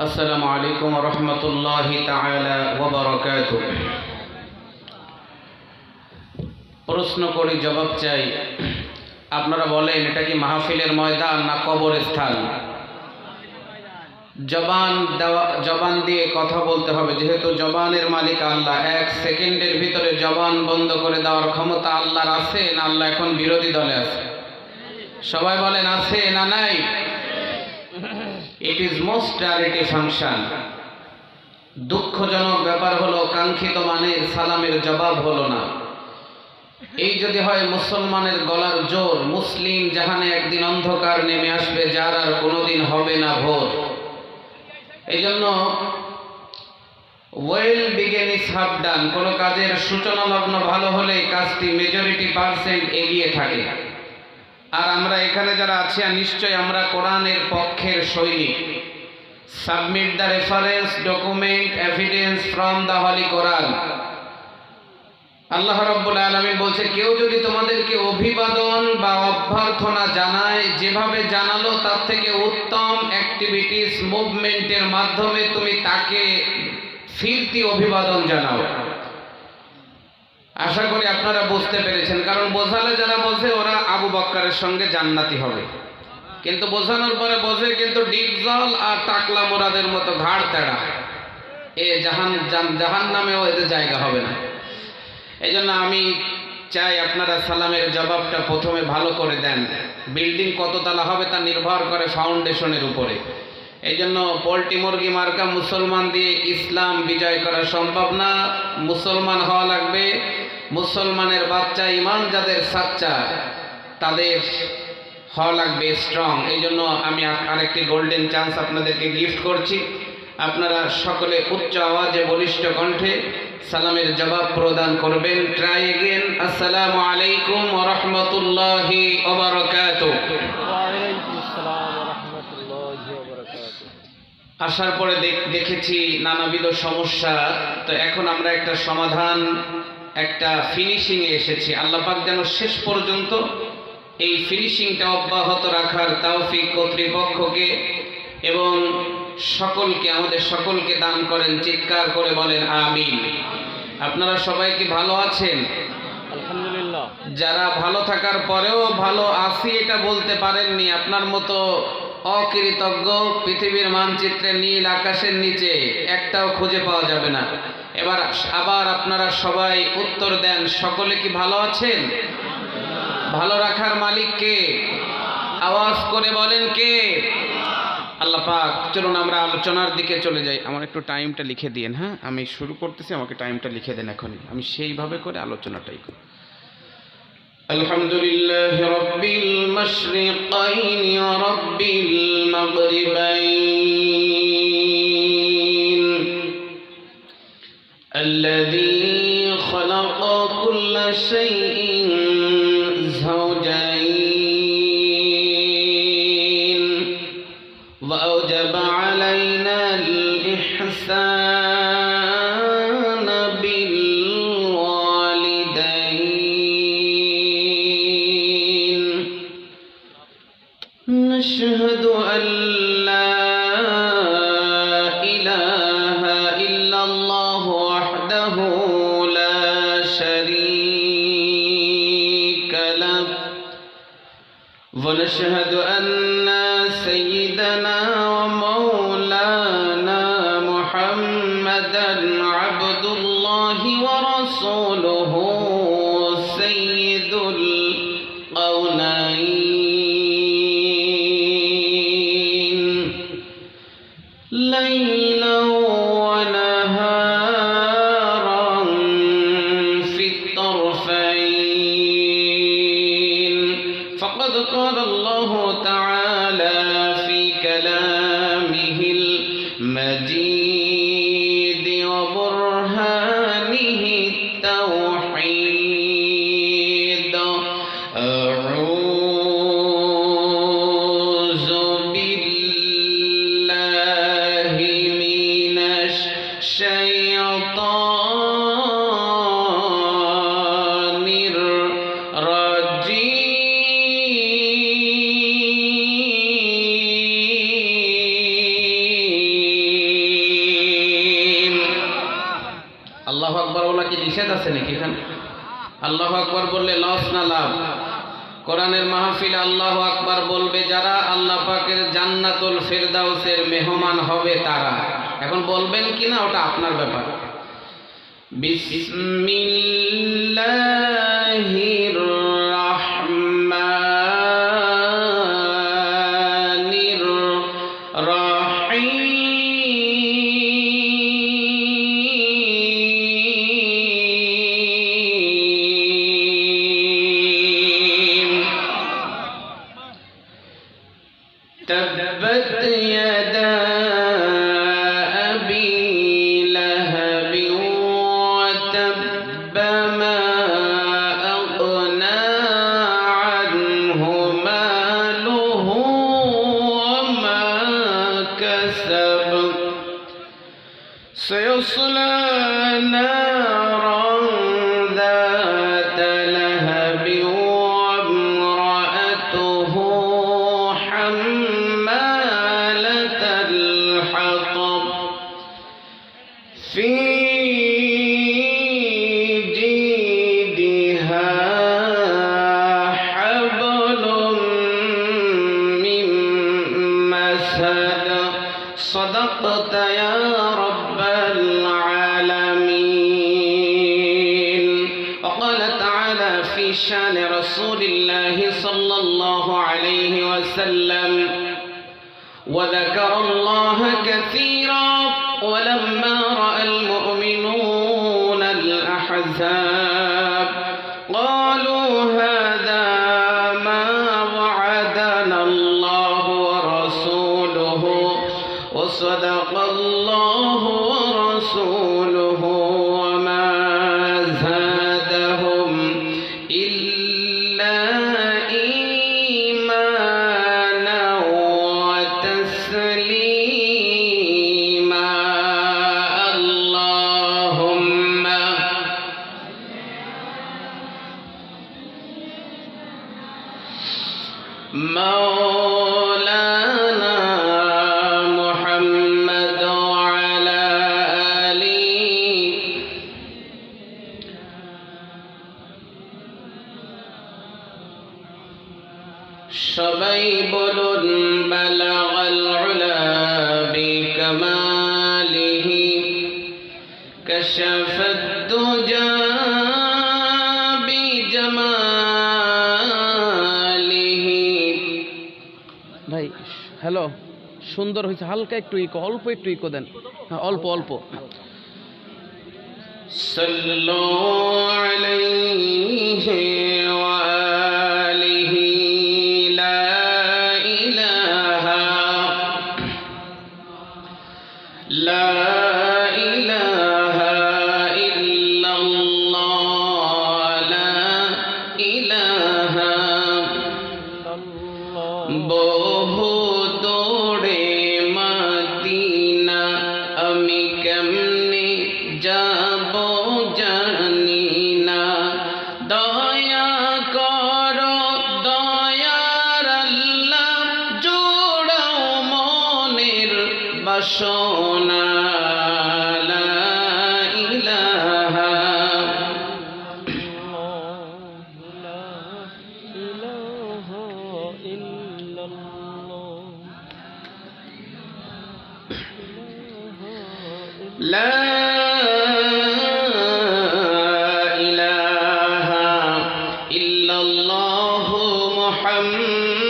আসসালামু আলাইকুম ওয়া রাহমাতুল্লাহি তাআলা ওয়া বারাকাতুহু। প্রশ্ন করি, জবাব চাই। আপনারা বলেন, এটা কি মাহফিলের ময়দান না কবরস্থান? জবান দিয়ে কথা বলতে হবে, যেহেতু জবানের মালিক আল্লাহ। 1 সেকেন্ডের ভিতরে জবান বন্ধ করে দেওয়ার ক্ষমতা আল্লাহর আছে না আল্লাহ এখন বিরোধী দলে আছে? সবাই বলেন, আছে না নাই? It is most rarity function. দুঃখজনক ব্যাপার হলো, কাঙ্ক্ষিত মানের সালামের জবাব হলো না। এই যদি হয় মুসলমানের গলার জোর, মুসলিম জাহানে একদিন অন্ধকার নেমে আসবে, যার আর কোনোদিন হবে না ভোর। এই জন্য well begun is half done. কোনো কাজের সূচনা লগ্ন ভালো হলে কাজটি মেজরিটি% এগিয়ে থাকে। আর আমরা এখানে যারা আছি, নিশ্চয় আমরা কোরআনের পক্ষের সৈনিক। Submit the reference document evidence from the holy Quran. আল্লাহ রাব্বুল আলামিন বলছে, কেউ যদি তোমাদেরকে অভিবাদন বা অভ্যর্থনা জানায়, যেভাবে জানালো তার থেকে উত্তম অ্যাক্টিভিটিস মুভমেন্টের মাধ্যমে তুমি তাকে ফিরতি অভিবাদন জানাও। আশা করি আপনারা বুঝতে পেরেছেন, কারণ বোঝালে যারা বোঝে ওরা আবু বক্করের সঙ্গে জান্নাতি হবে, কিন্তু বোঝানোর পরে বোঝে কিন্তু ডিপজল আর টাকলা মোরাদের মতো ঘাড় তেড়া। জাহান নামেও এদের জায়গা হবে না। এই জন্য আমি চাই আপনারা সালামের জবাবটা প্রথমে ভালো করে দেন। বিল্ডিং কততলা হবে তা নির্ভর করে ফাউন্ডেশনের উপরে। এই জন্য পোল্ট্রি মুরগি মার্কা মুসলমান দিয়ে ইসলাম বিজয় করা সম্ভব না। মুসলমান হওয়া লাগবে। মুসলমানের বাচ্চা, ইমান যাদের সাচ্চা, তাদের হওয়া লাগবে স্ট্রং। এই জন্য আমি আরেকটি গোল্ডেন চান্স আপনাদেরকে গিফট করছি। আপনারা সকলে উচ্চ আওয়াজে বলিষ্ঠ কণ্ঠে সালামের জবাব প্রদান করবেন। Try again. আসসালামু আলাইকুম ওয়া রাহমাতুল্লাহি ওয়া বারাকাতুহু। ওয়া আলাইকুম আসসালাম ওয়া রাহমাতুল্লাহি ওয়া বারাকাতুহু। আসার পরে দেখেছি নানাবিধ সমস্যা। তো এখন আমরা একটা সমাধান, একটা ফিনিশিংয়ে এসেছি। আল্লাহ পাক যেন শেষ পর্যন্ত এই ফিনিশিংটা অব্যাহত রাখার তৌফিক কর্তৃপক্ষকে এবং সকলকে, আমাদের সকলকে দান করেন। চিৎকার করে বলেন আমিন। আপনারা সবাই কি ভালো আছেন? আলহামদুলিল্লাহ। যারা ভালো থাকার পরেও ভালো আছি এটা বলতে পারেননি, আপনার মতো অকৃতজ্ঞ পৃথিবীর মানচিত্রে নীল আকাশের নিচে একটাও খুঁজে পাওয়া যাবে না। এবার আবার আপনারা সবাই উত্তর দেন, সকলে কি ভালো আছেন? ভালো রাখার মালিক কে? আওয়াজ করে বলেন কে? আল্লাহ পাক। চলুন আমরা আলোচনার দিকে চলে যাই। আমার একটু টাইমটা লিখে দিয়েন। হ্যাঁ, আমি শুরু করতেছি, আমাকে টাইমটা লিখে দেন এখনই, আমি সেইভাবে করে আলোচনাটাই করি। আলহামদুলিল্লাহি রাব্বিল মাশরিকাইন ওয়া রাব্বিল মাগরিবাইন আল্লাযী খালাকা কুল্লা শাইইন যাওজাইন ওয়া আওজাবা আলাইনা আল ইহসান বিল ওয়ালিদাইন নাশহাদু আন লা ইলাহা ইল্লাল্লাহ ওয়াহদাহু লা শারীকা লাহু ওয়া নাশহাদু আন্না সাইয়্যিদানা ওয়া মাওলানা মুহাম্মাদান আবদুল্লাহি ওয়া রাসূলুহু সাইয়্যিদুল কাওনাইন লাইলান ওয়া নাহারান ফিত তারফাইন ফাকাদ ক্বালা আল্লাহু তাআলা ফি কালামিহিল মাজিদ ওয়া বুরহানিহি তাওহীদ আউযু বিল্লাহি মিনাশ শাইতানির রাজিম বলা কি নিষেধ আছে নাকি এখানে? আল্লাহু আকবার বললে লস না লাভ? কোরআনের মাহফিলে আল্লাহু আকবার বলবে যারা, আল্লাহ পাকের জান্নাতুল ফেরদাউসের মেহমান হবে তারা। এখন বলবেন কিনা ওটা আপনার ব্যাপার। বিসমিল্লাহির রাহমানির রহিম। تبت يدا أبي لهب وتب ما أغنى عنه ماله وما كسب سيصلى نارا ذات لهب وامرأته حمالة الحطب في جيدها حبل من مسد صدقت يا رب العالمين. وقال تعالى في شان رسول الله صلى الله عليه وسلم وذكر الله كثيرا ولما رأى المؤمنون الأحزاب قالوا هذا ما وعدنا الله ورسوله وصدق الله ورسوله وما زادهم إلا إيمانا وتسليما. اللهم مولانا محمد وعلى آله সবাই বলুন বালাগাল উলা বিকামালিহি কাশাফাদ দুজা বিজামালিহি। ভাই হ্যালো, সুন্দর হয়েছে, হালকা একটু ইকো, অল্প একটু ইকো দেন। হ্যাঁ, অল্প অল্প। সাল্লু আলাইহি ওয়া আলিহি লা ইলাহা লা ইলাহা ইল্লাল্লাহ লা ইলাহা বহু দূরে মদিনা আমি কেমনে যাব জানি না। দয়া করো দয়ার আল্লাহ, জোড়াও মনের বাসনা। লা ইলাহা লা ইলাহা ইল্লাল্লাহু মুহাম্মাদুর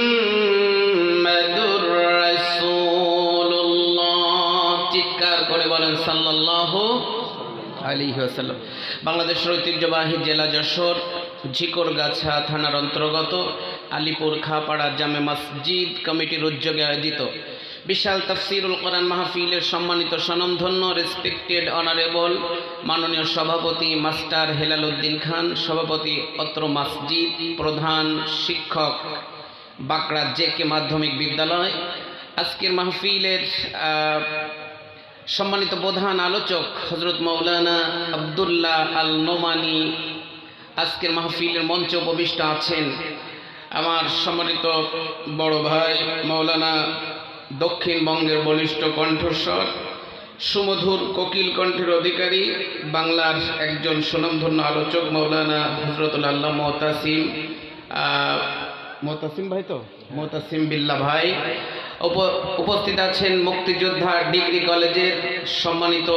রাসূলুল্লাহ। চিৎকার করে বলেন সাল্লাল্লাহু আলাইহি ওয়াসাল্লাম। বাংলাদেশের ঐতিহ্যবাহী জেলা যশোর ঝিকরগাছা থানার অন্তর্গত আলিপুর খাপাড়া জামে মসজিদ কমিটির উদ্যোগে আয়োজিত বিশাল তাফসিরুল কোরআন মাহফিলের সম্মানিত স্বনামধন্য রেসপেক্টেড অনারেবল মাননীয় সভাপতি মাস্টার হেলাল উদ্দিন খান, সভাপতি অত্র মসজিদ, প্রধান শিক্ষক বাঁকড়া জেকে মাধ্যমিক বিদ্যালয়। আজকের মাহফিলের সম্মানিত প্রধান আলোচক হযরত মাওলানা আব্দুল্লাহ আল নোমানী আজকের মাহফিলের মঞ্চে উপবিষ্ট আছেন। আমার সম্মানিত বড় ভাই মাওলানা দক্ষিণবঙ্গের বলিষ্ঠ কণ্ঠস্বর সুমধুর কোকিল কণ্ঠের অধিকারী, বাংলার একজন সুনামধন্য আলোচক মাওলানা হযরতুল আল্লাহ মোতাসিম ভাই, তো মোতাসিম বিল্লাহ ভাই উপস্থিত আছেন। মুক্তিযোদ্ধা ডিগ্রি কলেজের সম্মানিত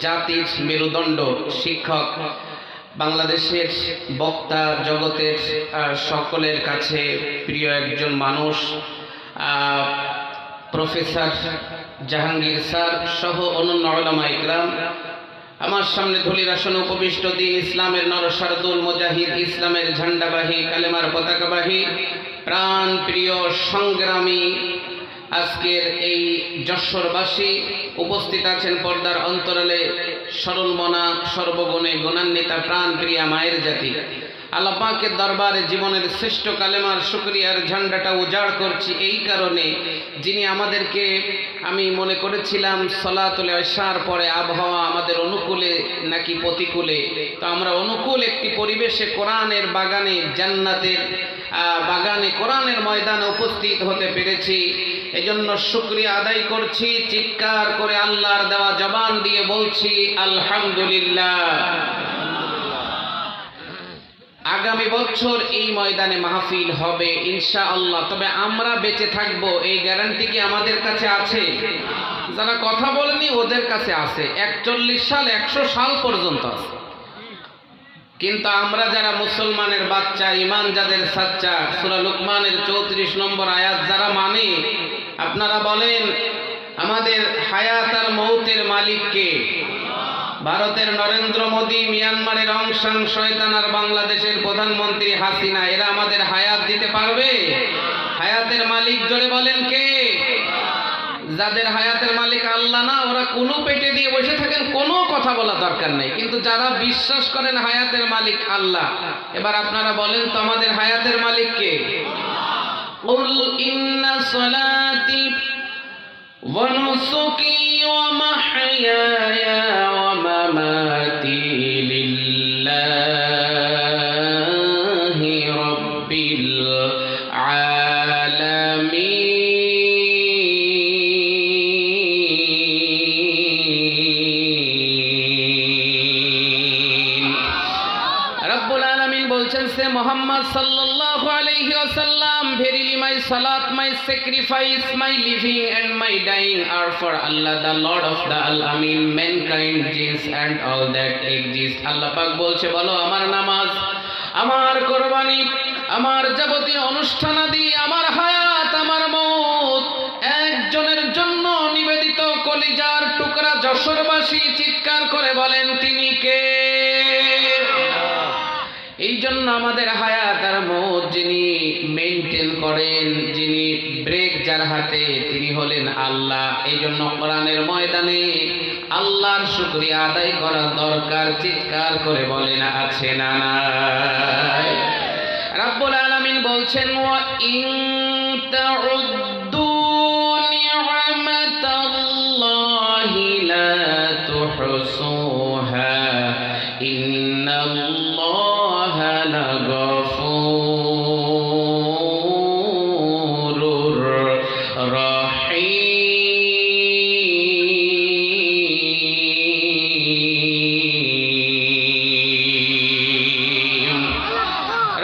জাতির মেরুদণ্ড শিক্ষক, বাংলাদেশের বক্তা জগতের সকলের কাছে প্রিয় একজন মানুষ, প্রফেসর জাহাঙ্গীর স্যার সহ অন্যান্য উলামা ইকরাম। আমার সামনে ধুলির আসনে উপবিষ্ট দিন ইসলামের নরসারদুল মুজাহিদ, ইসলামের ঝান্ডাবাহী, কালেমার পতাকাবাহী, প্রাণ প্রিয় সংগ্রামী আজকের এই যশোরবাসী। উপস্থিত আছেন পর্দার অন্তরালে সরলমনা সর্বগুণে গুণান্বিতা প্রাণ প্রিয়া মায়ের জাতি। আল্লাহ পাকের দরবারে জীবনের শ্রেষ্ঠ কালেমার শুকরিয়ার ঝান্ডাটা উজাড় করছি এই কারণে, যিনি আমাদেরকে, আমি মনে করেছিলাম সলাতুল ইশার পরে আবহাওয়া আমাদের অনুকূলে নাকি প্রতিকূলে, তো আমরা অনুকূল একটি পরিবেশে কোরআনের বাগানে, জান্নাতের বাগানে, কোরআনের ময়দানে উপস্থিত হতে পেরেছি। এজন্য শুকরিয়া আদায় করছি, চিৎকার করে আল্লাহর দেওয়া জবান দিয়ে বলছি আলহামদুলিল্লাহ। আগামী বছর এই ময়দানে মাহফিল হবে ইনশাআল্লাহ, তবে আমরা বেঁচে থাকব এই গ্যারান্টি কি আমাদের কাছে আছে? যারা কথা বলেনি ওদের কাছে আছে, 41 সাল 100 সাল পর্যন্ত আছে। কিন্তু আমরা যারা মুসলমানের বাচ্চা, ইমান যাদের সাচ্চা, সূরা লুকমানের 34 নম্বর আয়াত যারা মানে, আপনারা বলেন আমাদের হায়াত আর মৌতের মালিক কে? ভারতের নরেন্দ্র মোদী, মিয়ানমারের অং সান শয়তান আর বাংলাদেশের প্রধানমন্ত্রী হাসিনা, এরা আমাদের হায়াত দিতে পারবে? হায়াতের মালিক জোরে বলেন কে? যাদের হায়াতের মালিক আল্লাহ না, ওরা কুলু পেটে দিয়ে বসে থাকেন, কোনো কথা বলা দরকার নেই। কিন্তু যারা বিশ্বাস করেন হায়াতের মালিক আল্লাহ, এবার আপনারা বলেন তো আমাদের হায়াতের মালিক কে? কুল ইন্না সলাতি ওয়া নুসুকি ওয়া মাহইয়ায়া ওয়া মামাতি লিল্লাহি রাব্বিল আলামিন। রব্বুল আলামিন বলছেন, সে মুহাম্মদ সাল্লাল্লাহু আলাইহি ওয়াসাল্লাম, verily my salat, my sacrifice, my living and my dying are for Allah, the Lord of the Alamin, mankind, jinns and all that exist. আল্লাহ পাক বলছে, বলো আমার নামাজ, আমার কুরবানি, আমার যাবতীয় অনুষ্ঠানাদি, আমার হায়াত, আমার মওত একজনের জন্য নিবেদিত। কলিজার টুকরা যশোরবাসী চিৎকার করে বলেন তিনি কে? এই জন্য আমাদের হায়াত আর মওত যিনি মেইনটেইন করেন, যিনি ব্রেক যার হাতে, তিনি হলেন আল্লাহ। এই জন্য কোরআনের ময়দানে আল্লাহর শুকরিয়া আদায় করা দরকার। চিৎকার করে বলেন আছে না নাই? রব্বুল আলামিন বলছেন, ওয়া ইন তাউদ্দু নি'মাতাল্লাহি লা তুহসুহা ইন্নাল্লাহা লাগফুরুর রহিম।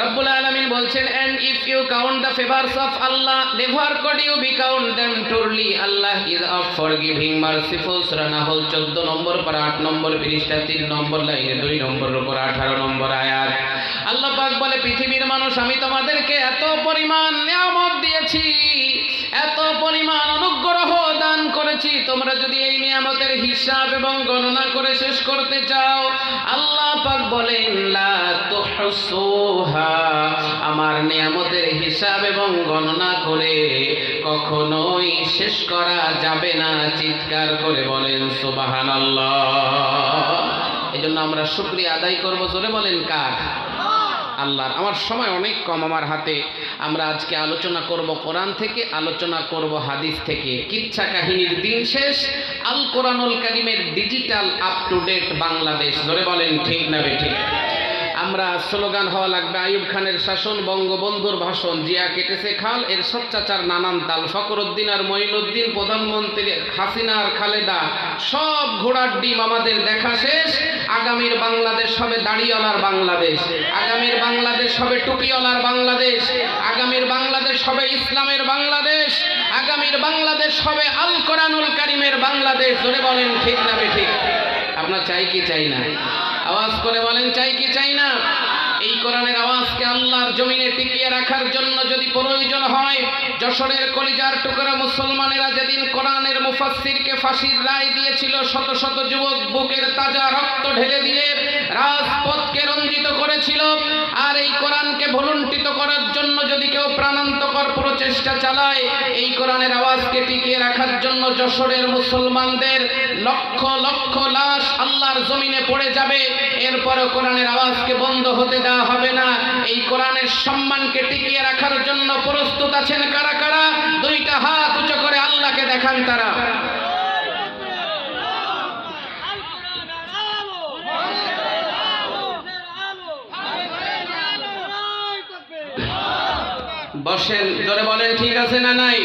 রব্বুল আলামিন বলছেন, and if you count the favors of Allah, never could you be count them truly. Allah is of forgiving, merciful. সূরা নাহল 14 নম্বর পারা 8 নম্বর পৃষ্ঠা 3 নম্বর লাইনে 2 নম্বরের উপর 18 নম্বর আয়াত। আল্লাহ পাক বলে, পৃথিবীর মানুষ আমি তোমাদেরকে এত পরিমাণ নিয়ামত দিয়েছি, এত পরিমাণ অনুগ্রহ দান করেছি, তোমরা যদি এই নিয়ামতের হিসাব এবং গণনা করে শেষ করতে চাও, আল্লাহ পাক বলেন লা তুহসুহা, আমার নিয়ামতের হিসাব এবং গণনা করে কখনোই শেষ করা যাবে না। চিৎকার করে বলেন সুবহানাল্লাহ। এজন্য আমরা শুকরিয়া আদায় করব, জোরে বলেন কার? আল্লাহর। আমার সময় অনেক কম আমার হাতে। আমরা আজকে আলোচনা করব কোরআন থেকে, আলোচনা করব হাদিস থেকে। কিচ্ছা কাহিনীর দিন শেষ। আল কোরআনুল কারীমের digital up to date Bangladesh, ধরে বলেন ঠিক না বেঠিক? আমরা স্লোগান হওয়া লাগবে আইয়ুব খানের শাসন, বঙ্গবন্ধুর ভাষণ, জিয়া কেটেছে খাল, এরশাদ চাচার নানান তাল, ফখরুদ্দিন আর মঈনুদ্দিন, প্রধানমন্ত্রী হাসিনা আর খালেদা, সব ঘোড়ার ডিম আমাদের দেখা শেষ। আগামীর বাংলাদেশ হবে দাড়িওয়ালার বাংলাদেশ, আগামীর বাংলাদেশ হবে টুপিওয়ালার বাংলাদেশ, আগামীর বাংলাদেশ হবে ইসলামের বাংলাদেশ, আগামীর বাংলাদেশ হবে আল কোরআনুল কারীমের বাংলাদেশ। জোরে বলেন ঠিক না বেঠিক? আপনার চাই কি চাই না? আওয়াজ করে বলেন চাই কি চাই না? এই কোরআনের আওয়াজকে আল্লাহর জমিনে টিকিয়ে রাখার জন্য যদি প্রয়োজন হয়, যশোরের কলিজার টুকরা মুসলমানেরা যেদিন কোরআনের মুফাসসিরকে ফাঁসির রায় দিয়েছিল, শত শত যুবক বুকের তাজা রক্ত ঢেলে দিয়ে রাজপথকে রঞ্জিত করেছিল। আর এই কোরআনকে ভুলুণ্ঠিত করার জন্য যদি কেউ প্রাণান্তকর প্রচেষ্টা চালায়, এই কোরআনের আওয়াজকে টিকিয়ে রাখার জন্য যশোরের মুসলমানদের লক্ষ লক্ষ লাশ আল্লাহর জমিনে পড়ে যাবে, এরপরও কোরআনের আওয়াজকে বন্ধ হতে দেওয়া হবে না। এই কোরআনের সম্মানকে টিকিয়ে রাখার জন্য প্রস্তুত আছেন কারা কারা? দুইটা হাত উঁচু করে আল্লাহকে দেখান তারা। বসেন, জোরে বলেন ঠিক আছে না নাই?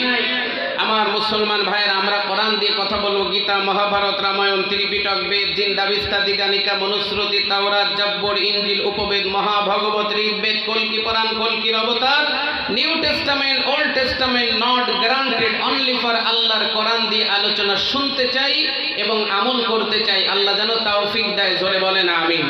আমার মুসলমান ভাইয়ের, আমরা কোরআন দিয়ে কথা বলবো। গীতা, মহাভারত, রামায়ণ, ত্রিপিটক, বেদ, জিন্দা, বিস্তা, দিগানিকা, মনুস্মৃতি, তাওরাত, জব্বর, ইনজিল, উপবেদ, মহাভাগবত, ঋগ্বেদ, কল্কি পুরাণ, কল্কির অবতার, new testament, old testament not granted only for আল্লাহর কোরআন দিয়ে আলোচনা শুনতে চাই এবং আমল করতে চাই। আল্লাহ যেন তৌফিক দেয়। জোরে বলেন আমিন।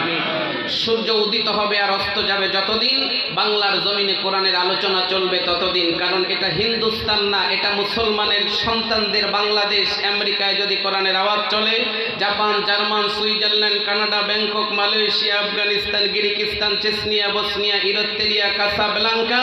সূর্য উদিত হবে আর অস্ত যাবে যতদিন, বাংলার জমিনে কোরআনের আলোচনা চলবে ততদিন। কারণ এটা হিন্দুস্তান না, এটা মুসলমানের সন্তানদের বাংলাদেশ। আমেরিকায় যদি কোরআনের আওয়াজ চলে, Japan, German, Switzerland, Canada, Bangkok, Malaysia, Afghanistan, Kyrgyzstan, Chechnya, Bosnia, Eritrea, Casablanca,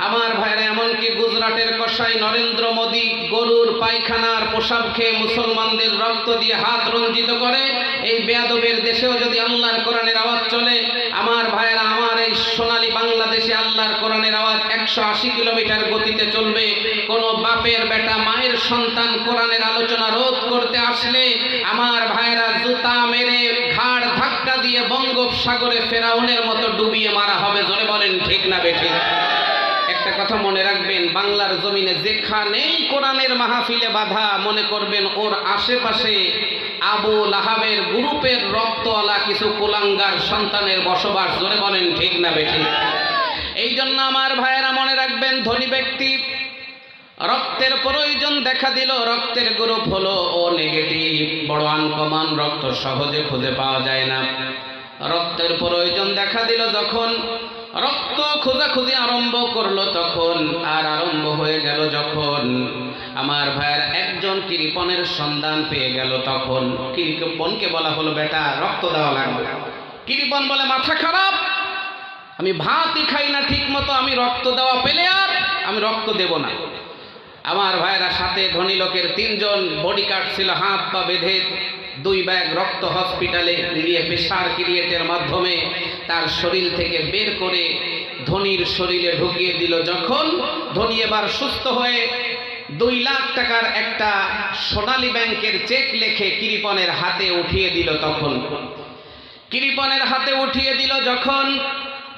আমার ভাইরা এমনকি গুজরাটের কসাই নরেন্দ্র মোদী গরুর পায়খানার পোশাক খেয়ে মুসলমানদের রক্ত দিয়ে হাত রঞ্জিত করে। এই বেয়াদবের দেশেও যদি আল্লাহর কোরআনের আওয়াজ চলে, আমার ভাইরা, আমার এই সোনালী বাংলাদেশে আল্লাহর কোরআনের আওয়াজ 180 কিলোমিটার গতিতে চলবে। কোন বাপের বেটা, মায়ের সন্তান কোরআনের আলোচনা রোধ করতে আসলে, আমার ভাইরা, জুতা মেরে ঘাড় ধাক্কা দিয়ে বঙ্গোপসাগরে ফেরাউনের মতো ডুবিয়ে মারা হবে। জোরে বলেন ঠিক না বেঠিক? একটা কথা মনে রাখবেন, বাংলার জমিনে যেখানেই কোরআনের মাহফিলে বাধা, মনে করবেন ওর আশেপাশে আবু লাহাবের গ্রুপের রক্তওয়ালা কিছু কুলাঙ্গার সন্তানের বসবাস। জোরে বলেন ঠিক না বেঠিক? এই জন্য আমার ভাইয়েরা মনে রাখবেন, ধনী ব্যক্তি রক্তের প্রয়োজন দেখা দিল, রক্তের গ্রুপ হলো ও নেগেটিভ, বড় আনকমন, রক্ত সহজে খুঁজে পাওয়া যায় না। রক্তের প্রয়োজন দেখা দিল যখন, রক্ত খোঁজাখুঁজি আরম্ভ করলো তখন, আর আরম্ভ হয়ে গেল যখন, আমার ভাইয়ের একজন কৃপণের সন্ধান পেয়ে গেল তখন। কৃপণকে বলা হলো, বেটা রক্ত দেওয়া লাগবে। কৃপণ বলে, মাথা খারাপ, আমি ভাতই খাই না ঠিক মতো, আমি রক্ত দেওয়া পেলে আর আমি রক্ত দেব না। আমার ভাইয়েরা, সাথে ধনী লোকের 3 জন বডিগার্ড ছিল, হাত পা বেঁধে 2 ব্যাগ রক্ত হসপিটালে নিয়ে প্রেসার ক্রিয়েটের মাধ্যমে তার শরীর থেকে বের করে ধনীর শরীরে ঢুকিয়ে দিল। যখন ধনী এবার সুস্থ হয়ে 2 লাখ টাকার একটা সোনালী ব্যাংকের চেক লিখে কৃপণের হাতে উঠিয়ে দিল, তখন কৃপণের হাতে উঠিয়ে দিল যখন,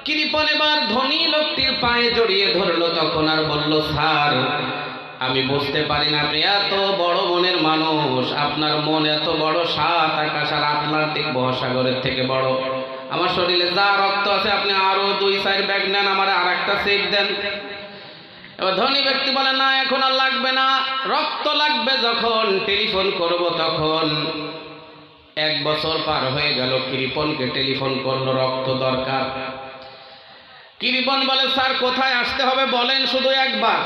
কৃপণ এবার ধনী লোকটির পায়ে জড়িয়ে ধরলো তখন, আর বলল, স্যার আমি বুঝতে পারি না, আপনি এত বড় মনের মানুষ, আপনার মন এত বড়, 7 আকাশ আর আটলান্টিক মহাসাগরের থেকে বড়। আমার শরীরে যা রক্ত আছে আপনি আরো 2-4 ব্যাগ নেন, আমার আর একটা চেক দেন। এবার ধনী ব্যক্তি বলে, না এখন আর লাগবে না, রক্ত লাগবে যখন টেলিফোন করব তখন। 1 বছর পার হয়ে গেল, কৃপণকে টেলিফোন করলো, রক্ত দরকার। কৃপণ বলে, স্যার কোথায় আসতে হবে বলেন শুধু একবার।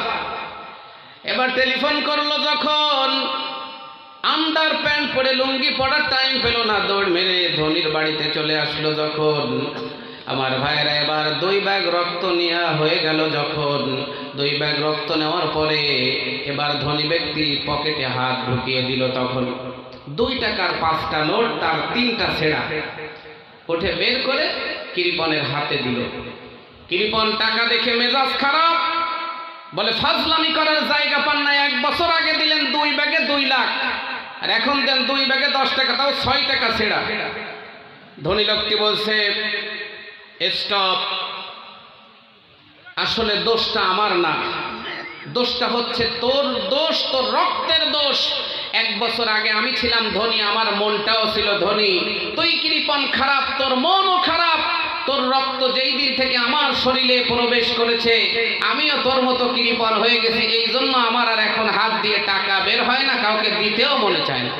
এবার টেলিফোন করলো যখন, আন্ডার প্যান্ট পরে লুঙ্গি পরার টাইম পেল না, দৌড় মেরে ধনীর বাড়িতে চলে আসলো যখন। আমার ভাইরা, এবার 2 ব্যাগ রক্ত নেওয়া হয়ে গেল যখন, 2 ব্যাগ রক্ত নেওয়ার পরে এবার ধনী ব্যক্তি পকেটে হাত ঢুকিয়ে দিল তখন, 2 টাকার 5টা নোট, তার 3টা ছেঁড়া উঠে বের করে কৃপণের হাতে দিল। কৃপণ টাকা দেখে মেজাজ খারাপ, বলে, ফাজলামি করার জায়গা পান না, 1 বছর আগে দিলেন 2 ব্যাগে 2 লাখ, আর এখন দেন 2 ব্যাগে 10 টাকা, তাও 6 টাকা ছেঁড়া। ধনী লোকটি বলছে, স্টপ। আসলে দোষটা আমার না, দোষটা হচ্ছে তোর দোষ, তোর রক্তের দোষ। 1 বছর আগে আমি ছিলাম ধনী, আমার মনটাও ছিল ধনী। তুই কৃপণ, খারাপ, তোর মনও খারাপ। তোর রক্ত যেই দিন থেকে আমার শরীরে প্রবেশ করেছে আমিও তোর মতো কৃপণ হয়ে গেছি। এই জন্য আমার আর এখন হাত দিয়ে টাকা বের হয় না, কাউকে দিতেও মনে চায় না।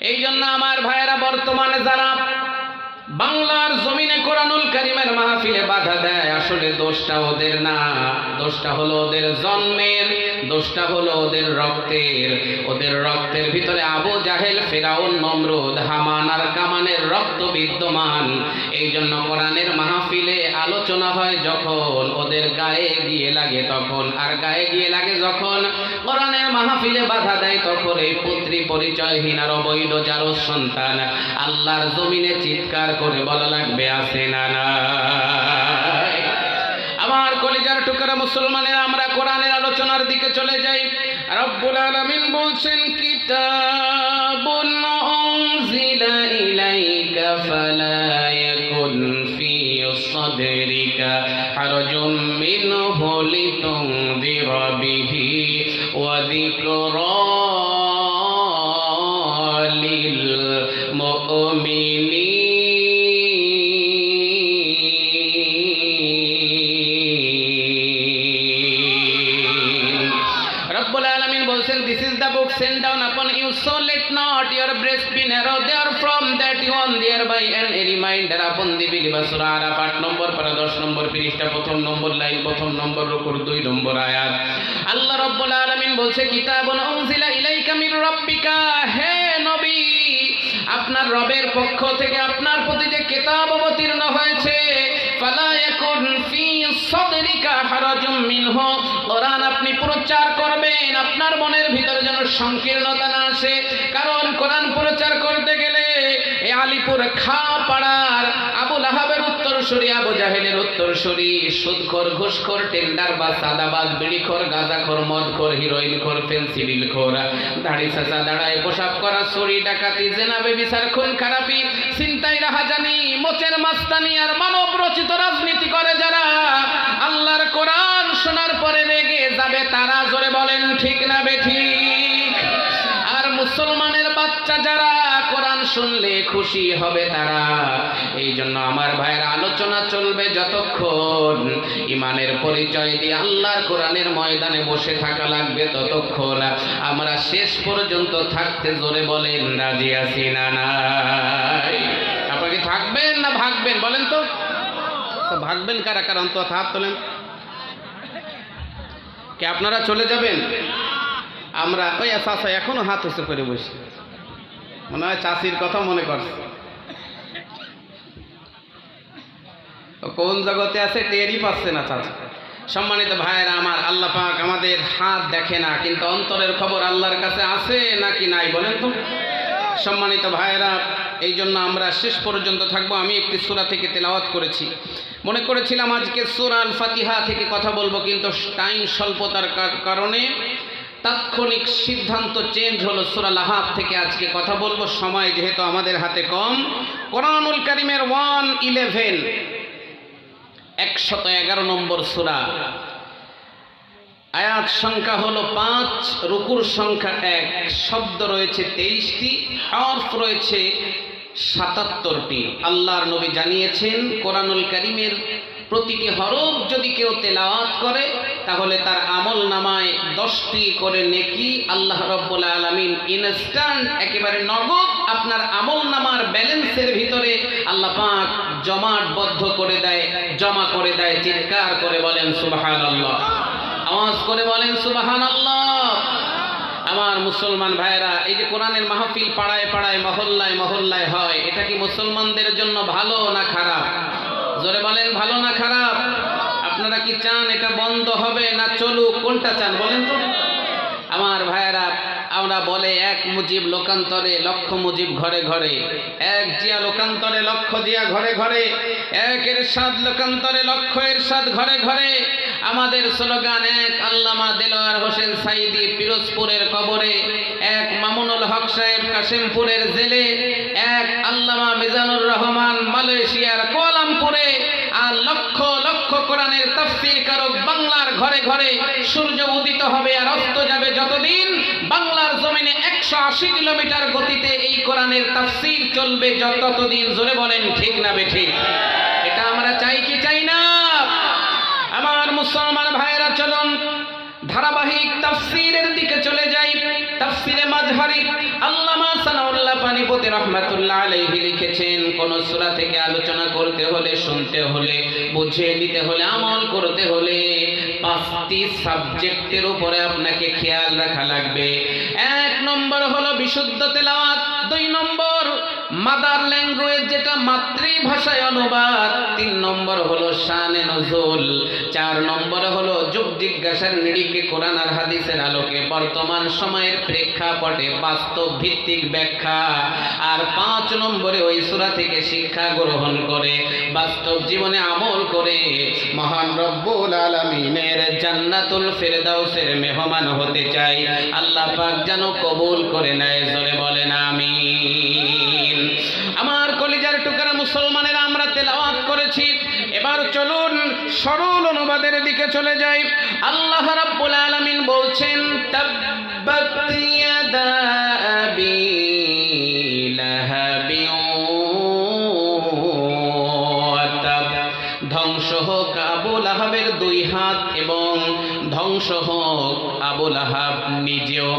এই জন্য আমার ভাইয়েরা, বর্তমানে যারা বাংলার জমিনে কোরআনুল কারীমের মাহফিলে বাধা দেয়, আসলে দোষটা ওদের না, দোষটা হলো ওদের জন্মের, দোষটা হলো ওদের রক্তের। ওদের রক্তের ভিতরে আবু জাহেল, ফেরাউন, নমরুদ, হামান আর কামানের রক্ত বিদ্যমান। এই জন্য কোরআনের মাহফিলে আলোচনা হয় যখন ওদের গায়ে গিয়ে লাগে তখন, আর গায়ে গিয়ে লাগে যখন কোরআনের মাহফিলে বাধা দেয় তখন এই পুত্রী পরিচয়হীন আর অবৈধ যারো সন্তান আল্লাহর জমিনে চিৎকার করে বলা লাগবে আছে না নাই? আমার কলিজার টুকরা মুসলমানেরা, আমরা কোরআনের আলোচনার দিকে চলে যাই। রব্বুল আলামিন বলছেন, কিতাবুন উনজিলা ইলাইকা ফালা ইয়াকুন ফি সাদরিকা হারাজুম মিনহু লিতুনদিরা বিহি ওয়া যিকরা লিল মুমিনিন। This is the book sent down upon you, so let not your breast be narrow therefrom that you on thereby and a reminder upon the believers. Surah Araf 8 নম্বর পারা 10 নম্বর পৃষ্ঠা 1 নম্বর লাইন 1 নম্বর রুকুর 2 নম্বর আয়াত। আল্লাহ রাব্বুল আলামিন বলছে, কিতাবুন উনজিলা ইলাইকা মির রাব্বিকা, হে নবী, আপনার রবের পক্ষ থেকে আপনার প্রতি যে কিতাব অবতীর্ণ হয়েছে, ফালা ইয়াকুন ফি সাদরিকা হারাজুম মিনহু, কোরআন আপনি প্রচার করবেন, আপনার মনের ভিতরে যেন সংকীর্ণতা না আসে। কারণ কোরআন প্রচার করতে গেলে এই আলিপুর খা পাড়ার আবু লাহাবের উত্তরসূরি, আবু জাহেলের উত্তরসূরি, সুদখোর, ঘুষখোর, টেন্ডারবাজ, সাদাবাজ, বিড়িখোর, গাঁজাখোর, মদখোর, হিরোইনখোর, ফেন্সিডিলখোর, দাড়ি চাচা, দাঁড়ায় পোশাক করা, চুরি, ডাকাতি, জেনা, বেবিচার, খুন খারাপি, ছিনতাই, রাহাজানি, মোচের মাস্তানি আর মানব রচিত রাজনীতি করে যারা আল্লাহর কোরআন শোনার পরে রেগে যাবে তারা, জোরে বলেন ঠিক না বেঠিক? আর মুসলমানের বাচ্চা যারা কোরআন শুনলে খুশি হবে তারা। এই জন্য আমার ভাইয়ের আলোচনা চলবে যতক্ষণ ইমানের পরিচয় দিয়ে আল্লাহর কোরআনের ময়দানে বসে থাকা লাগবে, ততক্ষণ আমরা শেষ পর্যন্ত থাকতে, জোরে বলেন রাজি আছি না নাই? আপনারা কি থাকবেন না ভাগবেন বলেন তো? ভাগবেন কারা কারা? অন্তত হাত তোলেন। কি আপনারা চলে যাবেন? আমরা ওই চাষা এখনো হাত উঁচু করে বসি, মনে হয় চাষির কথা মনে করছে। কোন জগতে আছে টেরই পাচ্ছে না চাচা। সম্মানিত ভাইয়েরা আমার, আল্লাহ পাক আমাদের হাত দেখে না, কিন্তু অন্তরের খবর আল্লাহর কাছে আছে নাকি নাই বলেন তো? সম্মানিত ভাইয়েরা, এই জন্য আমরা শেষ পর্যন্ত থাকবো। আমি একটি সূরা থেকে তেলাওয়াত করেছি, মনে করেছিলাম আজকে সূরা আল ফাতিহা থেকে কথা বলবো, কিন্তু টাইম স্বল্পতার কারণে তাৎক্ষণিক সিদ্ধান্ত চেঞ্জ হলো, সূরা লাহাব থেকে আজকে কথা বলবো। সময় যেহেতু আমাদের হাতে কম, কোরআনুল কারীমের 111 111 নম্বর সূরা, আয়াত সংখ্যা হলো 5, রুকুর সংখ্যা 1, শব্দ রয়েছে 23টি, হরফ রয়েছে 77টি। আল্লাহর নবী জানিয়েছেন, কোরআনুল কারীমের প্রতিটি হরফ যদি কেউ তেলাওয়াত করে তাহলে তার আমল নামায় 10টি করে নেকি আল্লাহ রাব্বুল আলামিন ইনস্ট্যান্ট, একেবারে নগদ আপনার আমল নামার ব্যালেন্সের ভিতরে আল্লাহ পাক জমাটবদ্ধ করে দেয়, জমা করে দেয়। চিৎকার করে বলেন সুবহানাল্লাহ, আওয়াজ করে বলেন সুবহানাল্লাহ। আমার মুসলমান ভাইয়েরা, এই যে কোরআনের মাহফিল পাড়ায় পাড়ায়, মহল্লায় মহল্লায় হয়, এটা কি মুসলমানদের জন্য ভালো না খারাপ? জোরে বলেন, ভালো না খারাপ? আপনারা কি চান এটা বন্ধ হবে না চলুক? কোনটা চান বলেন তো? আমার ভাইয়েরা, আমরা বলে এক মুজিব লোকান্তরে লক্ষ মুজিব ঘরে ঘরে, এক জিয়া লোকান্তরে লক্ষ জিয়া ঘরে ঘরে, এক এরশাদ লোকান্তরে লক্ষ এরশাদ ঘরে ঘরে। আমাদের স্লোগান এক, আল্লামা দেলোয়ার হোসেন সাইদি পিরোজপুরের কবরে, এক মামুনুল এনামুল হক সাহেব কাশিমপুরের জেলে, এক আল্লামা মিজানুর রহমান মালয়েশিয়ার কুয়ালালামপুরে, আর লক্ষ লক্ষ কোরআনের তাফসীর কারক বাংলার ঘরে ঘরে। সূর্য উদিত হবে আর অস্ত যাবে যতদিন, বাংলার জমিনে 180 কিলোমিটার গতিতে এই কোরআনের তাফসীর চলবে যতদিন। জোরে বলেন ঠিক না বেঠিক? এটা আমরা চাই কি চাই না? আমার মুসলমান ভাইরা, চলুন ধারাবাহিক তাফসীরের দিকে চলে যাই। তাফসীরে মাজহারি আল্লামা সানাউল্লাহ পানিপতি রাহমাতুল্লাহ আলাইহি লিখেছেন, কোন সূরা থেকে আলোচনা করতে হলে, শুনতে হলে, বুঝে নিতে হলে, আমল করতে হলে 5টি সাবজেক্টের উপরে আপনাকে খেয়াল রাখা লাগবে। 1 নম্বর হলো বিশুদ্ধ তেলাওয়াত, 2 নম্বর মাদার ল্যাঙ্গুয়েজ যেটা মাতৃভাষায় অনুবাদ, 3 নম্বর হলো শানে নজুল, 4 নম্বর হলো যুগ জিজ্ঞাসার নিরিখে কোরআন আর হাদিসের আলোকে বর্তমান সময়ের প্রেক্ষাপটে বাস্তব ভিত্তিক ব্যাখ্যা, আর 5 নম্বরে ওই সূরা থেকে শিক্ষা গ্রহণ করে বাস্তব জীবনে আমল করে মহান রব্বুল আলামিনের জান্নাতুল ফেরদাউসের মেহমান হতে চাই। আল্লাহ পাক যেন কবুল করে নেয়। জোরে বলেন আমিন। আমার কলিজার টুকরা মুসলমানেরা, আমরা তেলাওয়াত করেছি, এবার চলুন সরল অনুবাদের দিকে চলে যাই। আল্লাহ রাব্বুল আলামিন বলছেন, তাব্বাত ইয়াদা আবি লাহাবিন ওয়া তাব, ধ্বংস হোক আবু লাহাবের 2 হাত এবং ধ্বংস হোক আবু লাহাব নিজেও।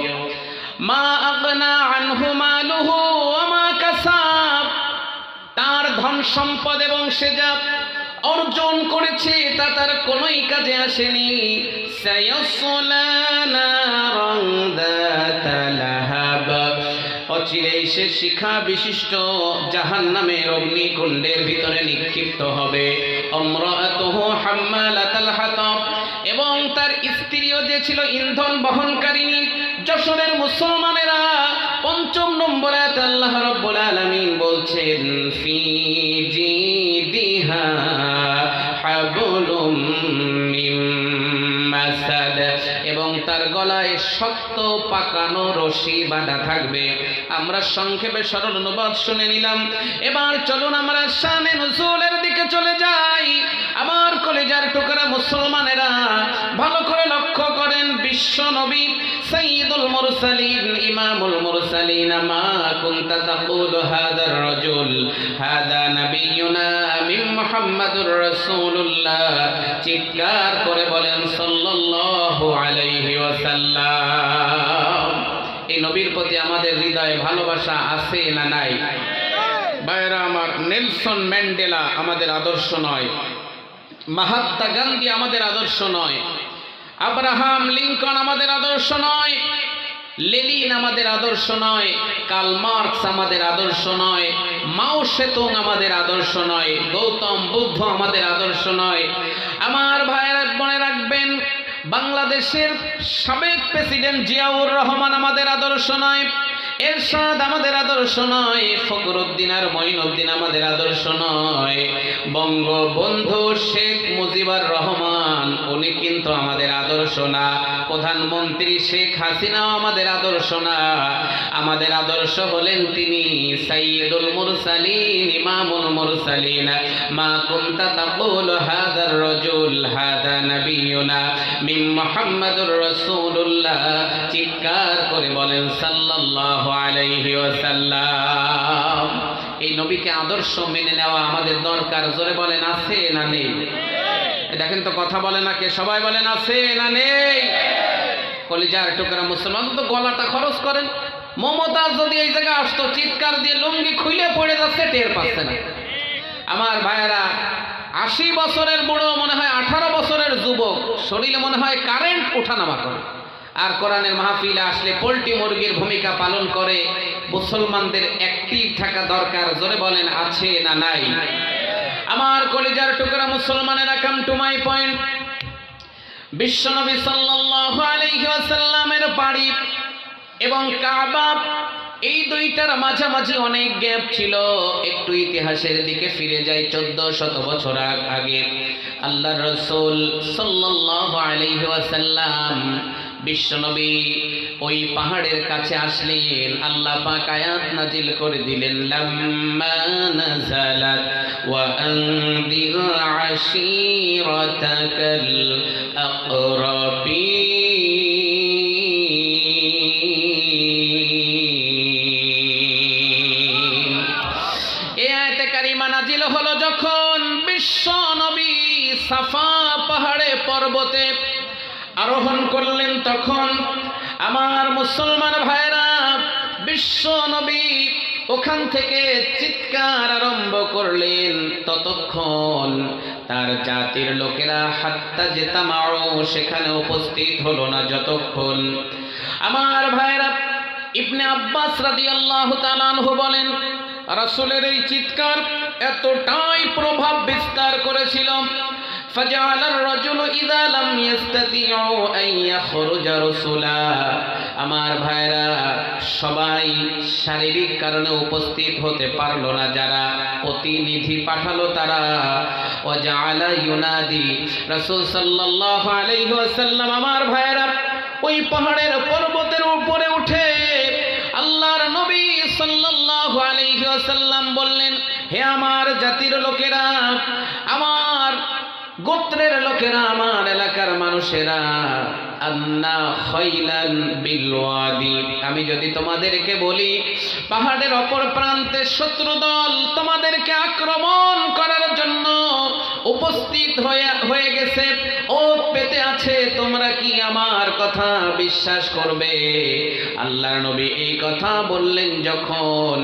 মা আগনা আনহু মালুহু ওয়া মা কাসাব, তার ধন সম্পদ এবং সে যা অর্জন করেছে তা তার কোনোই কাজে আসেনি। সায়াসলা নারান যাতা লাহাব, অচিরেই সে শিখা বিশিষ্ট জাহান্নামের অগ্নিকুণ্ডের ভিতরে নিক্ষিপ্ত হবে। আমরাতুহু হাম্মালাতাল হাতাব, এবং তার স্ত্রীও যে ছিল ইন্ধন বহনকারিণী। যশোরের মুসলমানেরা, 5 নম্বর আয়াতে আল্লাহ রাব্বুল আলামিন বলছেন, ফি জিদিহা হাবলুম মিন মাসাদ, এবং তার গলায় শক্ত পাকানো রশি বাঁধা থাকবে। আমরা সংক্ষেপে সরল অনুবাদ শুনে নিলাম। এবার চলুন আমরা শানে নজুলের দিকে চলে যাই। আমার কলিজার টুকরা মুসলমানেরা, ভালো করে লক্ষ্য করেন, বিশ্ব নবী সাইয়্যিদুল মুরসালিন ইমামুল মুরসালিন, মা কুনতা তাকুলু হাদার রাজুল হাদা নাবিয়ুনা মিন মুহাম্মাদুর রাসূলুল্লাহ, চিৎকার করে বলেন সাল্লাল্লাহু আলাইহি ওয়াসাল্লাম। এই নবীর প্রতি আমাদের হৃদয়ে ভালোবাসা আছে না নাই? ভাইরা আমার, নেলসন ম্যান্ডেলা আমাদের আদর্শ নয়, মহাত্মা গান্ধী আমাদের আদর্শ নয়, আব্রাহাম লিঙ্কন আমাদের আদর্শ নয়, লেনিন আমাদের আদর্শ নয়, কার্ল মার্কস আমাদের আদর্শ নয়, মাও সেতুং আমাদের আদর্শ নয়, গৌতম বুদ্ধ আমাদের আদর্শ নয়। আমার ভাইয়েরা মনে রাখবেন, বাংলাদেশের সাবেক প্রেসিডেন্ট জিয়াউর রহমান আমাদের আদর্শ নয়, এরশাদ আমাদের আদর্শ নয়, ফখরুদ্দিন আর মঈনুদ্দিন আমাদের আদর্শ নয়, বঙ্গবন্ধু শেখ মুজিবুর রহমান উনি কিন্তু আমাদের আদর্শ না, প্রধানমন্ত্রী শেখ হাসিনাও আমাদের আদর্শ না। আমাদের আদর্শ হলেন তিনি সাইয়্যিদুল মুরসালিন ইমামুল মুরসালিন, মা কুনতা তাকুলু হাদার রাজুল হাদা নাবিয়ুনা মিন মুহাম্মাদুর রাসূলুল্লাহ, চিৎকার করে বলেন সাল্লাল্লাহু আলাইহি ওয়াসাল্লাম। এই নবীকে আদর্শ মেনে নেওয়া আমাদের দরকার। জোরে বলেন আছে না নেই? দেখেন তো, কথা বলে না কে? সবাই বলেন আছে না নেই? কলিজার টুকরা মুসলমান, তো গলাটা খরচ করেন। মমতাজ যদি এই জায়গায় আসতো, চিৎকার দিয়ে লুঙ্গি খুলে পড়ে যাচ্ছে, টের পাচ্ছে না। আমার ভাইয়েরা, 80 বছরের বুড়ো মনে হয় 18 বছরের যুবক, শরীরে মনে হয় কারেন্ট ওঠানামা করে, আর কোরআনের মাহফিলে আসলে পোল্ট্রি মুরগির ভূমিকা পালন করে। মুসলমানদের অ্যাক্টিভ থাকা দরকার। জোরে বলেন আছে না নাই? আমার কলিজার টুকরা মুসলমানেরা, কাম টু মাই পয়েন্ট। বিশ্বনবী সাল্লাল্লাহু আলাইহি ওয়াসাল্লামের বাড়ি এবং কাবা, এই দুইটার মাঝামাঝি অনেক গ্যাপ ছিল। একটু ইতিহাসের দিকে ফিরে যাই, 1400 বছর আগে আল্লাহর রাসূল সাল্লাল্লাহু আলাইহি ওয়াসাল্লাম বিশ্বনবী ওই পাহাড়ের কাছে আসলেন, আল্লাহ পাক আয়াত নাজিল করে দিলেন, লাম্মা নাযালাত ওয়া আনদির আশীরাতাকাল আকরাবিন। এই আয়াতে কারিমা নাজিল হলো যখন বিশ্ব নবী সাফা পাহাড়ে পর্বতে আরোহণ করলেন, তখন আমার মুসলমান ভাইরা বিশ্ব নবী ওখান থেকে চিৎকার আরম্ভ করলেন। ততক্ষণ তার জাতির লোকেরা হাত্তা যেতামাও সেখানে উপস্থিত হলো না। যতক্ষণ আমার ভাইরা ইবনে আব্বাস রাদিয়াল্লাহু তাআলা আনহু বলেন, রাসূলের এই চিৎকার এতটাই প্রভাব বিস্তার করেছিল, فجعل الرجل إذا لم يستطيع أن يخرج رسولا। আমার ভাইরা সবাই শারীরিক কারণে উপস্থিত হতে পারলো না, যারা প্রতিনিধি পাঠালো তারা وجعل ينادي রাসূল সাল্লাল্লাহু আলাইহি ওয়াসাল্লাম আমার ভাইরা ওই পাহাড়ের পর্বতের উপরে উঠে আল্লাহর নবী সাল্লাল্লাহু আলাইহি ওয়াসাল্লাম বললেন, হে আমার জাতির লোকেরা, আমার গোত্রের লোকেরা, আমার এলাকার মানুষেরা, আন্না খাইলান বিল ওয়াদি, আমি যদি তোমাদেরকে বলি পাহাড়ের অপর প্রান্তে শত্রু দল তোমাদেরকে আক্রমণ করার জন্য উপস্থিত হয়ে গেছে, ওত পেতে আছে, তোমরা কি আমার কথা বিশ্বাস করবে? আল্লাহর নবী এই কথা বললেন যখন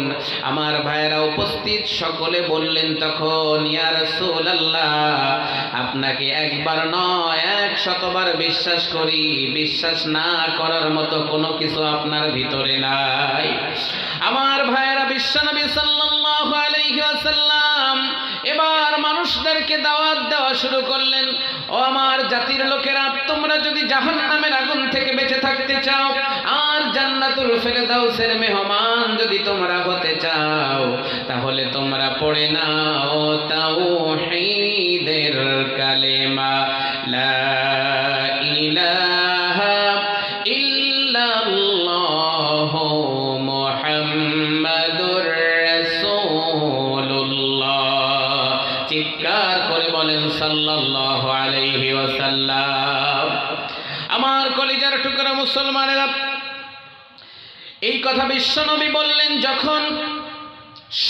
আমার ভাইয়েরা উপস্থিত সকলে বললেন, তখন ইয়া রাসূলুল্লাহ, আপনাকে একবার নয় 100বার বিশ্বাস করি, বিশ্বাস না করার মতো কোনো কিছু আপনার ভিতরে নাই। আমার ভাইয়েরা বিশ্বনবী সাল্লাল্লাহু আলাইহি ওয়াসাল্লাম এবার মানুষদেরকে দাওয়াত দেওয়া শুরু করলেন, ও আমার জাতির লোকেরা, তোমরা যদি জাহান্নামের আগুন থেকে বেঁচে থাকতে চাও আর জান্নাতুল ফেরদাউসের মেহমান যদি তোমরা হতে চাও, তাহলে তোমরা পড়ে নাও তাওহীদের কালেমা, লা ইলাহা ইল্লাল্লাহু মুহাম্মাদুর রাসূলুল্লাহ। চিৎকার করে বলেন সাল্লাল্লাহু আলাইহি ওয়াসাল্লাম। আমার কলিজার টুকরা মুসলমানেরা, এই কথা বিশ্বনবী বললেন যখন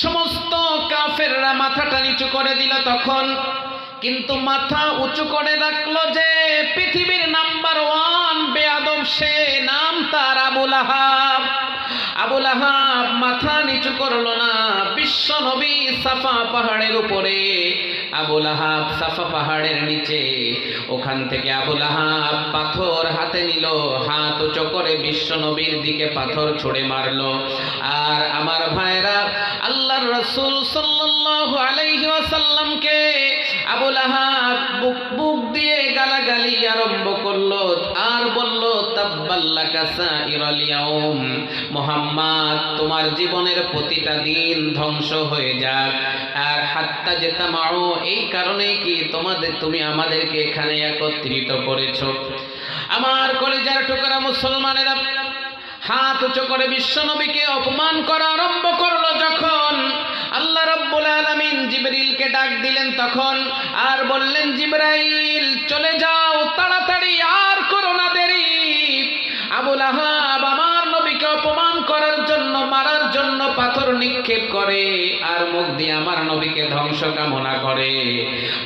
সমস্ত কাফেররা মাথাটা নিচু করে দিল, তখন কিন্তু মাথা উঁচু করে রাখলো যে পৃথিবীর নাম্বার 1 বেয়াদব, সে নাম তার আবু লাহাব। আবু লাহাব মাথা নিচু করলো না। বিশ্ব নবী সাফা পাহাড়ের উপরে, আবু লাহাব সাফা পাহাড়ের নিচে, ওখান থেকে আবু লাহাব পাথর হাতে নিল, হাত উঁচু করে বিশ্ব নবীর দিকে পাথর ছুঁড়ে মারলো। আর আমার ভাইরা, আল্লাহর রাসূল সাল্লাল্লাহু আলাইহি ওয়াসাল্লামকে আবু লাহাব বুক দিয়ে গালাগালি আরম্ভ করলো আর বলল, তাব্বাল্লাকা সাইরাল ইয়াউম, মুহাম্মদ তোমার জীবনের প্রতিটা দিন ধ্বংস হয়ে যাক। আর হাত্তা যেতামাউ, এই কারণেই কি তুমি আমাদেরকে এখানে একত্রিত করেছো। আমার কলিজার টুকরা মুসলমানেরা, হাত উঁচু করে বিশ্বনবীকে অপমান করা আরম্ভ করলো যখন আল্লাহ রাব্বুল আলামিন জিবরিলকে ডাক দিলেন, তখন আর বললেন, জিবরাইল চলে যাও তাড়াতাড়ি, আর করো না দেরি। আবু লাহাব আমার নবীকে অপমান করার জন্য, মারার জন্য পাথর নিক্ষেপ করে আর মুখ দিয়ে আমার নবীকে ধ্বংস কামনা করে।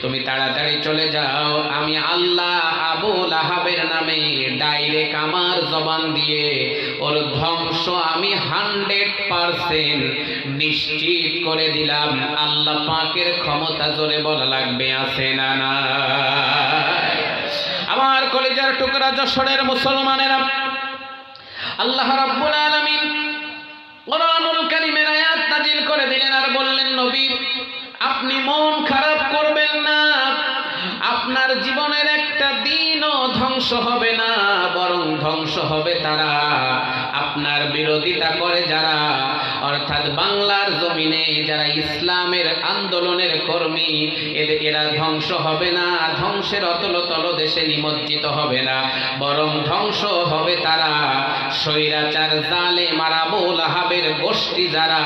তুমি তাড়াতাড়ি চলে যাও, আমি আল্লাহ আবু লাহাবের নামে ডাইরেক্ট আমার জবান দিয়ে ওর ধ্বংস আমি 100% নিশ্চিত করে দিলাম। আল্লাহ পাকের ক্ষমতা জোরে বলা লাগবে আছে না না? আমার কলিজার টুকরা যশোরের মুসলমানেরা, আল্লাহ রাব্বুল আলামিন কোরআনুল কারীমের আয়াত নাজিল করে দিলেন আর বললেন, নবী আপনি মন খারাপ করবেন না, আপনার জীবনের একটা দিনও ধ্বংস হবে না, বরং ধ্বংস হবে তারা আপনার বিরোধিতা করে যারা, অর্থাৎ বাংলার জমিনে যারা ইসলামের আন্দোলনের কর্মী, এরা ধ্বংস হবে না, ধ্বংসের অতল তলদেশে নিমজ্জিত হবে না, বরং ধ্বংস হবে তারা স্বৈরাচার জালেম আর আবু লাহাবের গোষ্ঠী যারা।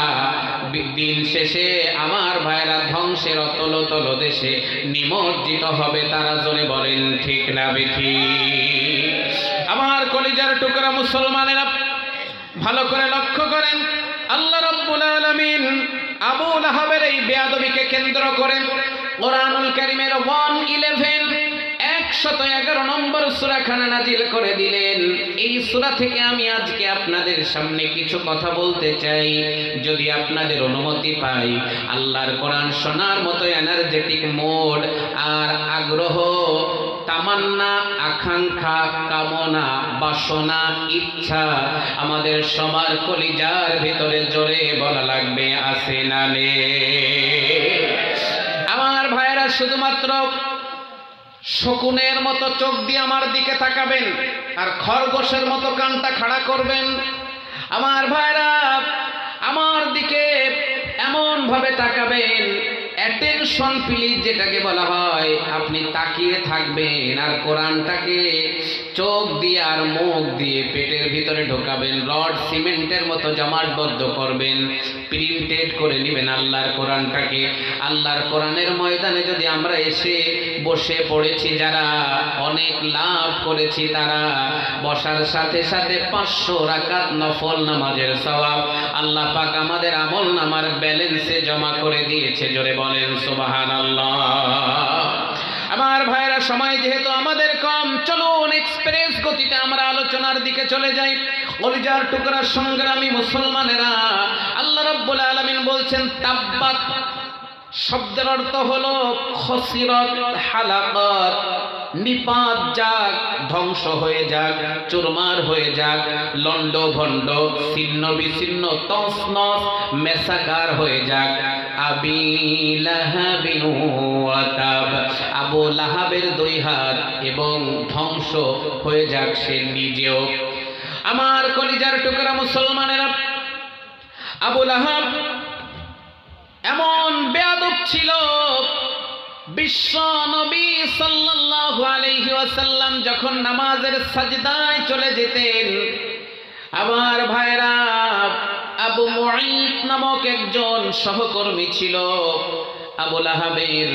দিন শেষে আমার ভাইরা ধ্বংসের অতল তলদেশে নিমজ্জিত হবে তারা। জোরে বলেন ঠিক না বেঠিক? আমার কলিজার টুকরা মুসলমানেরা, ভালো করে লক্ষ্য করেন, আল্লাহ রাব্বুল আলামিন আবু লাহাবের এই বেয়াদবিকে কেন্দ্র করে কোরআনুল কারীমের 111 নম্বর সূরাখানা নাজিল করে দিলেন। এই সূরা থেকে আমি আজকে আপনাদের সামনে কিছু কথা বলতে চাই, যদি আপনাদের অনুমতি পাই। আল্লাহর কোরআন শোনার মতো এনার্জেটিক মোড আর আগ্রহ, তামান্না, আকাঙ্ক্ষা, কামনা, বাসনা, ইচ্ছা আমাদের সবার কলিজার ভিতরে জোরে বলা লাগবে, আছে না নেই? আমার ভাইরা, শুধুমাত্র শকুনের মতো চোখ দিয়ে আমার দিকে তাকাবেন আর খরগোশের মতো কানটা খাড়া করবেন। আমার ভাইরা, আমার দিকে এমন ভাবে তাকাবেন, অ্যাটেনশন প্লিজ যেটাকে বলা হয়, আপনি তাকিয়ে থাকবেন আর কোরআনটাকে চোখ দিয়ে আর মুখ দিয়ে পেটের ভিতরে ঢোকাবেন, রড সিমেন্টের মতো জমাটবদ্ধ করবেন, প্রিন্টেড করে নেবেন আল্লাহর কোরআনটাকে। আল্লাহর কোরআনের ময়দানে যদি আমরা এসে বসে পড়েছি, যারা অনেক লাভ করেছি, তারা বসার সাথে সাথে 500 রাকাত নফল নামাজের সওয়াব আল্লাহ পাক আমাদের আমল নামার ব্যালেন্সে জমা করে দিয়েছে। জোরে বলেন সুবহানাল্লাহ। আমার ভাইরা, সময় যেহেতু আমাদের কম, চলুন এক্সপ্রেস গতিতে আমরা আলোচনার দিকে চলে যাই। কলিজার টুকরা সংগ্রামী মুসলমানেরা, আল্লাহ রাব্বুল আলামিন বলছেন তাব্বাত শব্দের অর্থ হলো খসিরত, হালাকাত, নিপাত যাক, ধ্বংস হয়ে যাক, চুরমার হয়ে যাক, লন্ড ভন্ড, ছিন্ন বিচ্ছিন্ন, তছনছ মেসাকার হয়ে যাক। আবি লাহাবিন ওয়া তাব, আবু লাহাবের 2 হাত, এবং ধ্বংস হয়ে যাক সে নিজেও। আমার কলিজার টুকরা মুসলমানেরা, আবু লাহাব এমন বেয়াদব ছিল, বিশ্ব নবী সাল্লাল্লাহু আলাইহি ওয়াসাল্লাম যখন নামাজের সাজদায় চলে যেতেন, আমার ভাইরা, আবু মুঈত নামক একজন সহকর্মী ছিল আবু লাহাবের।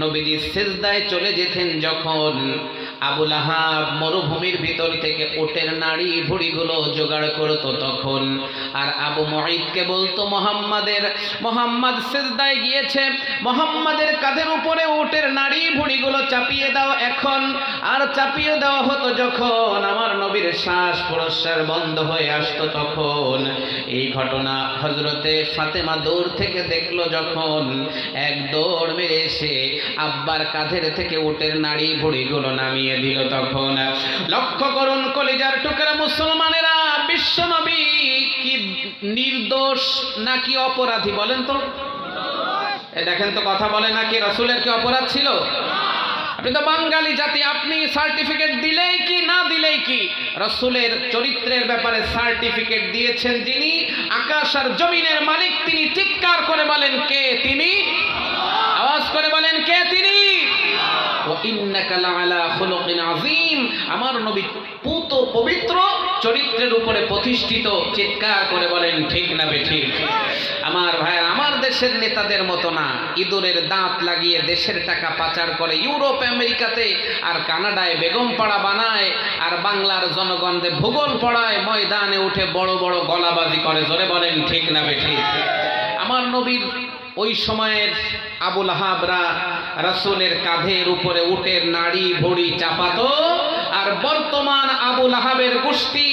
নবীজি সিজদায় চলে যেতেন যখন, আবু লাহাব মরুভূমির ভিতর থেকে উটের নাড়ি ভুড়িগুলো জোগাড় করতো তখন, আর আবু মুঈদকে বলতো মোহাম্মদ সিজদায় গিয়েছে, মোহাম্মদের কাঁধের উপরে উটের নাড়ি ভুড়িগুলো চাপিয়ে দাও এখন। আর চাপিয়ে দেওয়া হতো যখন আমার নবীর শ্বাস প্রশ্বাস বন্ধ হয়ে আসতো তখন। এই ঘটনা হযরতে ফাতেমা দূর থেকে দেখলো, যখন এক দৌড় মেরে এসে আব্বার কাঁধের থেকে উটের নাড়ি ভুড়িগুলো নামিয়ে দিল তখন। লক্ষ্য করুন কলিজার টুকরা মুসলমানেরা, বিশ্বনবী কি নির্দোষ নাকি অপরাধী বলেন তো? দেখেন তো, কথা বলে নাকি রাসূলের কি অপরাধ ছিল? আপনি তো বাঙালি জাতি, আপনি সার্টিফিকেট দিলেই কি না দিলেই কি, রাসূলের চরিত্রের ব্যাপারে সার্টিফিকেট দিয়েছেন যিনি, আকাশ আর জমিনের মালিক, তিনি চিৎকার করে বলেন কে তিনি? আওয়াজ করে বলেন কে তিনি? ওয়া ইন্নাকা লাআলা খুলুকিন আযীম, আমার নবী পুত পবিত্র চরিত্রের উপরে প্রতিষ্ঠিত, চিৎকার করে বলেন ঠিক না বেঠিক? আমার ভাই, আমার দেশের নেতাদের মতো না, ইঁদুরের দাঁত লাগিয়ে দেশের টাকা পাচার করে ইউরোপ আমেরিকাতে আর কানাডায় বেগম পাড়া বানায়, আর বাংলার জনগণদের ভূগোল পড়ায়, ময়দানে উঠে বড় বড় গলাবাজি করে। জোরে বলেন ঠিক না বেঠিক? আমার নবীর ওই সময়ের আবু লাহাবরা রাসূলের কাঁধের উপরে উটের নাড়ি ভুড়ি চাপাতো, আর বর্তমান আবু লাহাবের গোষ্ঠী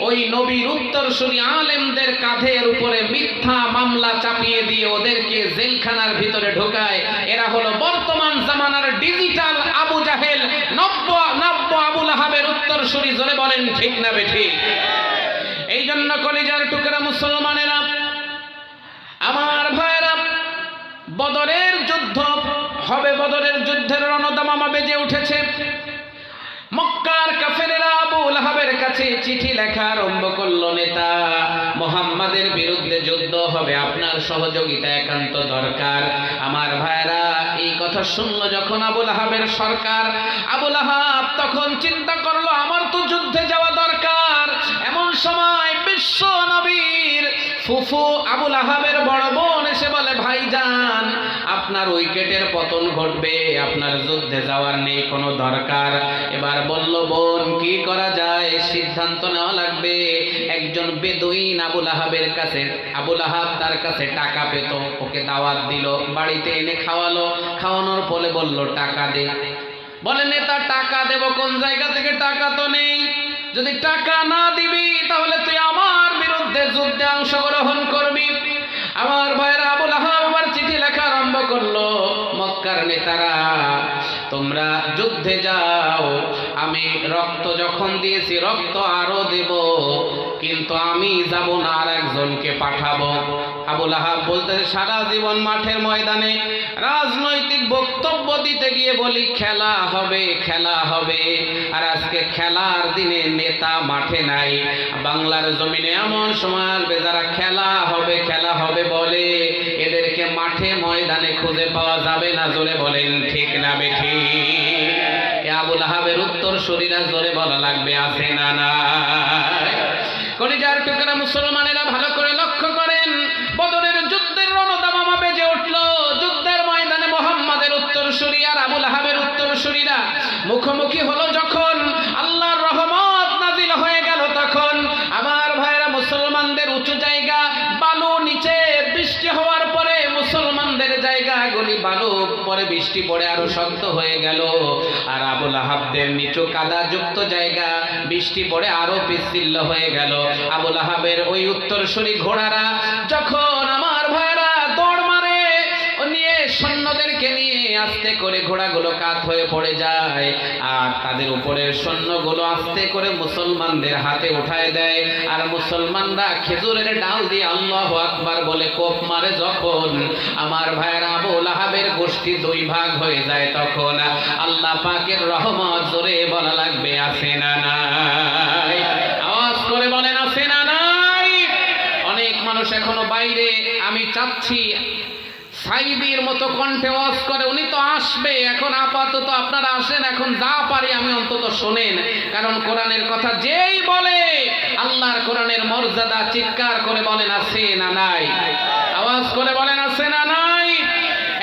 ওই নবীর উত্তরসূরি আলেমদের কাঁধের উপরে মিথ্যা মামলা চাপিয়ে দিয়ে ওদেরকে জেলখানার ভিতরে ঢোকায়। এরা হলো বর্তমান জামানার ডিজিটাল আবু জাহেল, নব্য আবু লাহাবের উত্তরসূরি। জোরে বলেন ঠিক না বেঠিক? এই জন্য কলিজার টুকরা মুসলমানেরা, আমার ভাইরা, বদরের যুদ্ধ হবে, বদরের যুদ্ধের রণদামামা বেজে উঠেছে। মক্কার কাফেরেরা আবু লাহাবের কাছে চিঠি লেখা আরম্ভ করলো, নেতা মুহাম্মাদের বিরুদ্ধে যুদ্ধ হবে, আপনার সহযোগিতা একান্ত দরকার। আমার ভাইরা এই কথা শুনলো যখন আবু লাহাবের সরকার, আবু লাহাব তখন চিন্তা করলো আমার তো যুদ্ধে যাওয়া দরকার। এমন সময় বিশ্ব নবীর ফুফু আবু লাহাবের বড় বোন এসে বলে, ভাইজান আপনার উইকেটের পতন ঘটবে, আপনার যুদ্ধে যাওয়ার নেই কোনো দরকার। এবার বলল, বোন কি করা যায়, সিদ্ধান্ত নেওয়া লাগবে। একজন বেদুইন আবু লাহাবের কাছে, আবু লাহাব তার কাছে টাকা পেত, ওকে দাওয়াত দিল, বাড়িতে এনে খাওয়ালো, খাওয়ানোর পরে বলল টাকা দে। বলে, নেতা টাকা দেব কোন জায়গা থেকে, টাকা তো নেই। যদি টাকা না দিবি তাহলে তুই আমার বিরুদ্ধে যুদ্ধে অংশগ্রহণ করবি। আমার ভাইরা আবু লাহাব আবার চিঠি লেখা আরম্ভ করলো, মক্কার নেতারা তোমরা যুদ্ধে যাও, আমি রক্ত যখন দিয়েছি রক্ত আরো দেব, কিন্তু আমি যাব না, আর একজনকে পাঠাবো। আবু লাহাব বলতে, সারা জীবন মাঠের ময়দানে রাজনৈতিক বক্তব্য দিতে গিয়ে বলি খেলা হবে, খেলা হবে, আর আজকে খেলার দিনে নেতা মাঠে নাই। বাংলার জমিনে এমন সময় আসবে যারা খেলা হবে, খেলা হবে বলে, এদেরকে মাঠে ময়দানে খুঁজে পাওয়া যাবে না। জোরে বলেন ঠিক না বেঠি? আবু লাহাবের উত্তর শরীরা জোরে বলা লাগবে, আছে না না? কলিজার টুকরা মুসলমানেরা ভালো করে লক্ষ্য করেন, বদরের যুদ্ধের রণদামামা বেজে উঠল। যুদ্ধের ময়দানে মুহাম্মাদের উত্তরসূরি আর আবু লাহাবের উত্তরসূরিরা মুখোমুখি হলো। যখন আল্লাহর রহমত নাজিল হয়ে গেল, তখন আমার ভাইরা মুসলমানদের উঁচু জায়গা বালু, নিচে বৃষ্টি হওয়ার পরে মুসলমানদের জায়গাগুলি বালু, পরে বৃষ্টি পড়ে আরো শক্ত হয়ে গেল। আর আবু লাহাবদের নিচু কাদাযুক্ত জায়গা বৃষ্টি পড়ে আরো পিচ্ছিল হয়ে গেল। আবু লাহাবের ওই উত্তরসূরি ঘোড়ারা যখন আমার ভাইরা দৌড় মারে, ও নিয়ে সৈন্যদেরকে নিয়ে আস্তে করে ঘোড়াগুলো কাত হয়ে পড়ে যায়, আর তাদের উপরের সৈন্যগুলো আস্তে করে মুসলমানদের হাতে উঠায় দেয়। আর মুসলমানরা খেজুরের ডাল দিয়ে আল্লাহু আকবার বলে কোপ মারে। যখন আমার ভাইরা আবু লাহাবের গোষ্ঠী দুই ভাগ হয়ে যায়, তখন আল্লাহ পাকের রহমত জোরে বলা লাগবে, আছে না নাই? আওয়াজ করে বলেন, আছে না নাই? অনেক মানুষ এখনো বাইরে, আমি চাচ্ছি সাইদির মতো কণ্ঠে ওয়াজ করে, উনি তো আসবে, এখন আপাতত আপনারা আসেন, এখন যা পারি আমি অন্তত শোনেন। কারণ কোরআনের কথা যেই বলে, আল্লাহর কোরআনের মর্যাদা চিৎকার করে বলেন, আছে না নাই? আওয়াজ করে বলেন, আছে না নাই?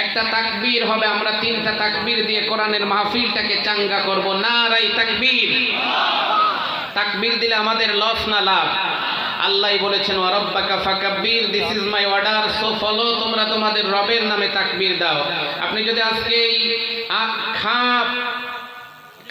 একটা তাকবীর হবে, আমরা তিনটা তাকবীর দিয়ে কোরআনের মাহফিলটাকে চাঙ্গা করব। নারাই তাকবীর। তাকবীর দিলে আমাদের লস না লাভ? আল্লাহ বলেছেন, ওয়া রাব্বাকা ফাকাব্বির, this is my order, so follow, তোমরা তোমাদের রবের নামে তাকবীর দাও। আপনি যদি আজকে এই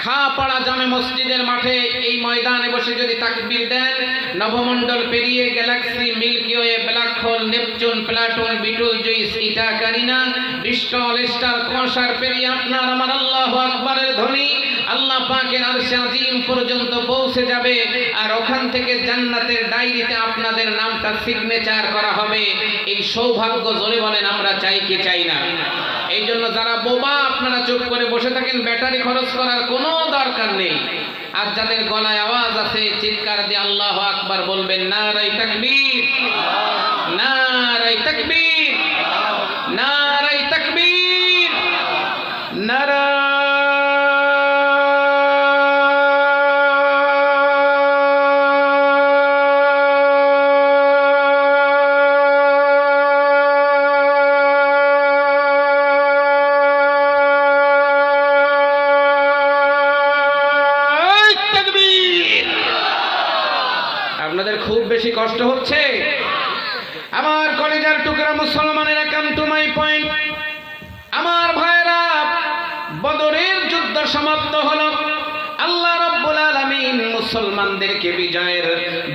খাপাড়া জামে মসজিদের মাঠে এই ময়দানে বসে যদি তাকবীর দেন, নবমণ্ডল পেরিয়ে galaxy, milky way, black hole, Neptune, Pluto, বিটুল, জুইস, ইটা, কারিনা, বিস্টল, স্টার, কসার পেরিয়ে আপনার আমার আল্লাহু আকবারের ধ্বনি আল্লাহ পাকের আরশে আজিম পর্যন্ত পৌঁছে যাবে। আর ওখান থেকে জান্নাতের ডায়েরিতে আপনাদের নামটা সিগনেচার করা হবে। এই সৌভাগ্য জোরে বলেন আমরা চাই কি চাই না? এই জন্য যারা বোবা, আপনারা চুপ করে বসে থাকেন, ব্যাটারি খরচ করার কোনো দরকার নেই। আর যাদের গলায় আওয়াজ আছে, চিৎকার দিয়ে আল্লাহু আকবার বলবেন, নারায়ে তাকবীর, নারায়ে তাকবীর, নারায়ে তাকবীর, নারা। আপনাদের খুব বেশি কষ্ট হচ্ছে? আমার কলেজার টুকরা মুসলমানেরা, কাম টু মাই পয়েন্ট। আমার ভাইরা, বদরের যুদ্ধ সমাপ্ত হলো। আল্লাহ রাব্বুল আলামিন মুসলমানদেরকে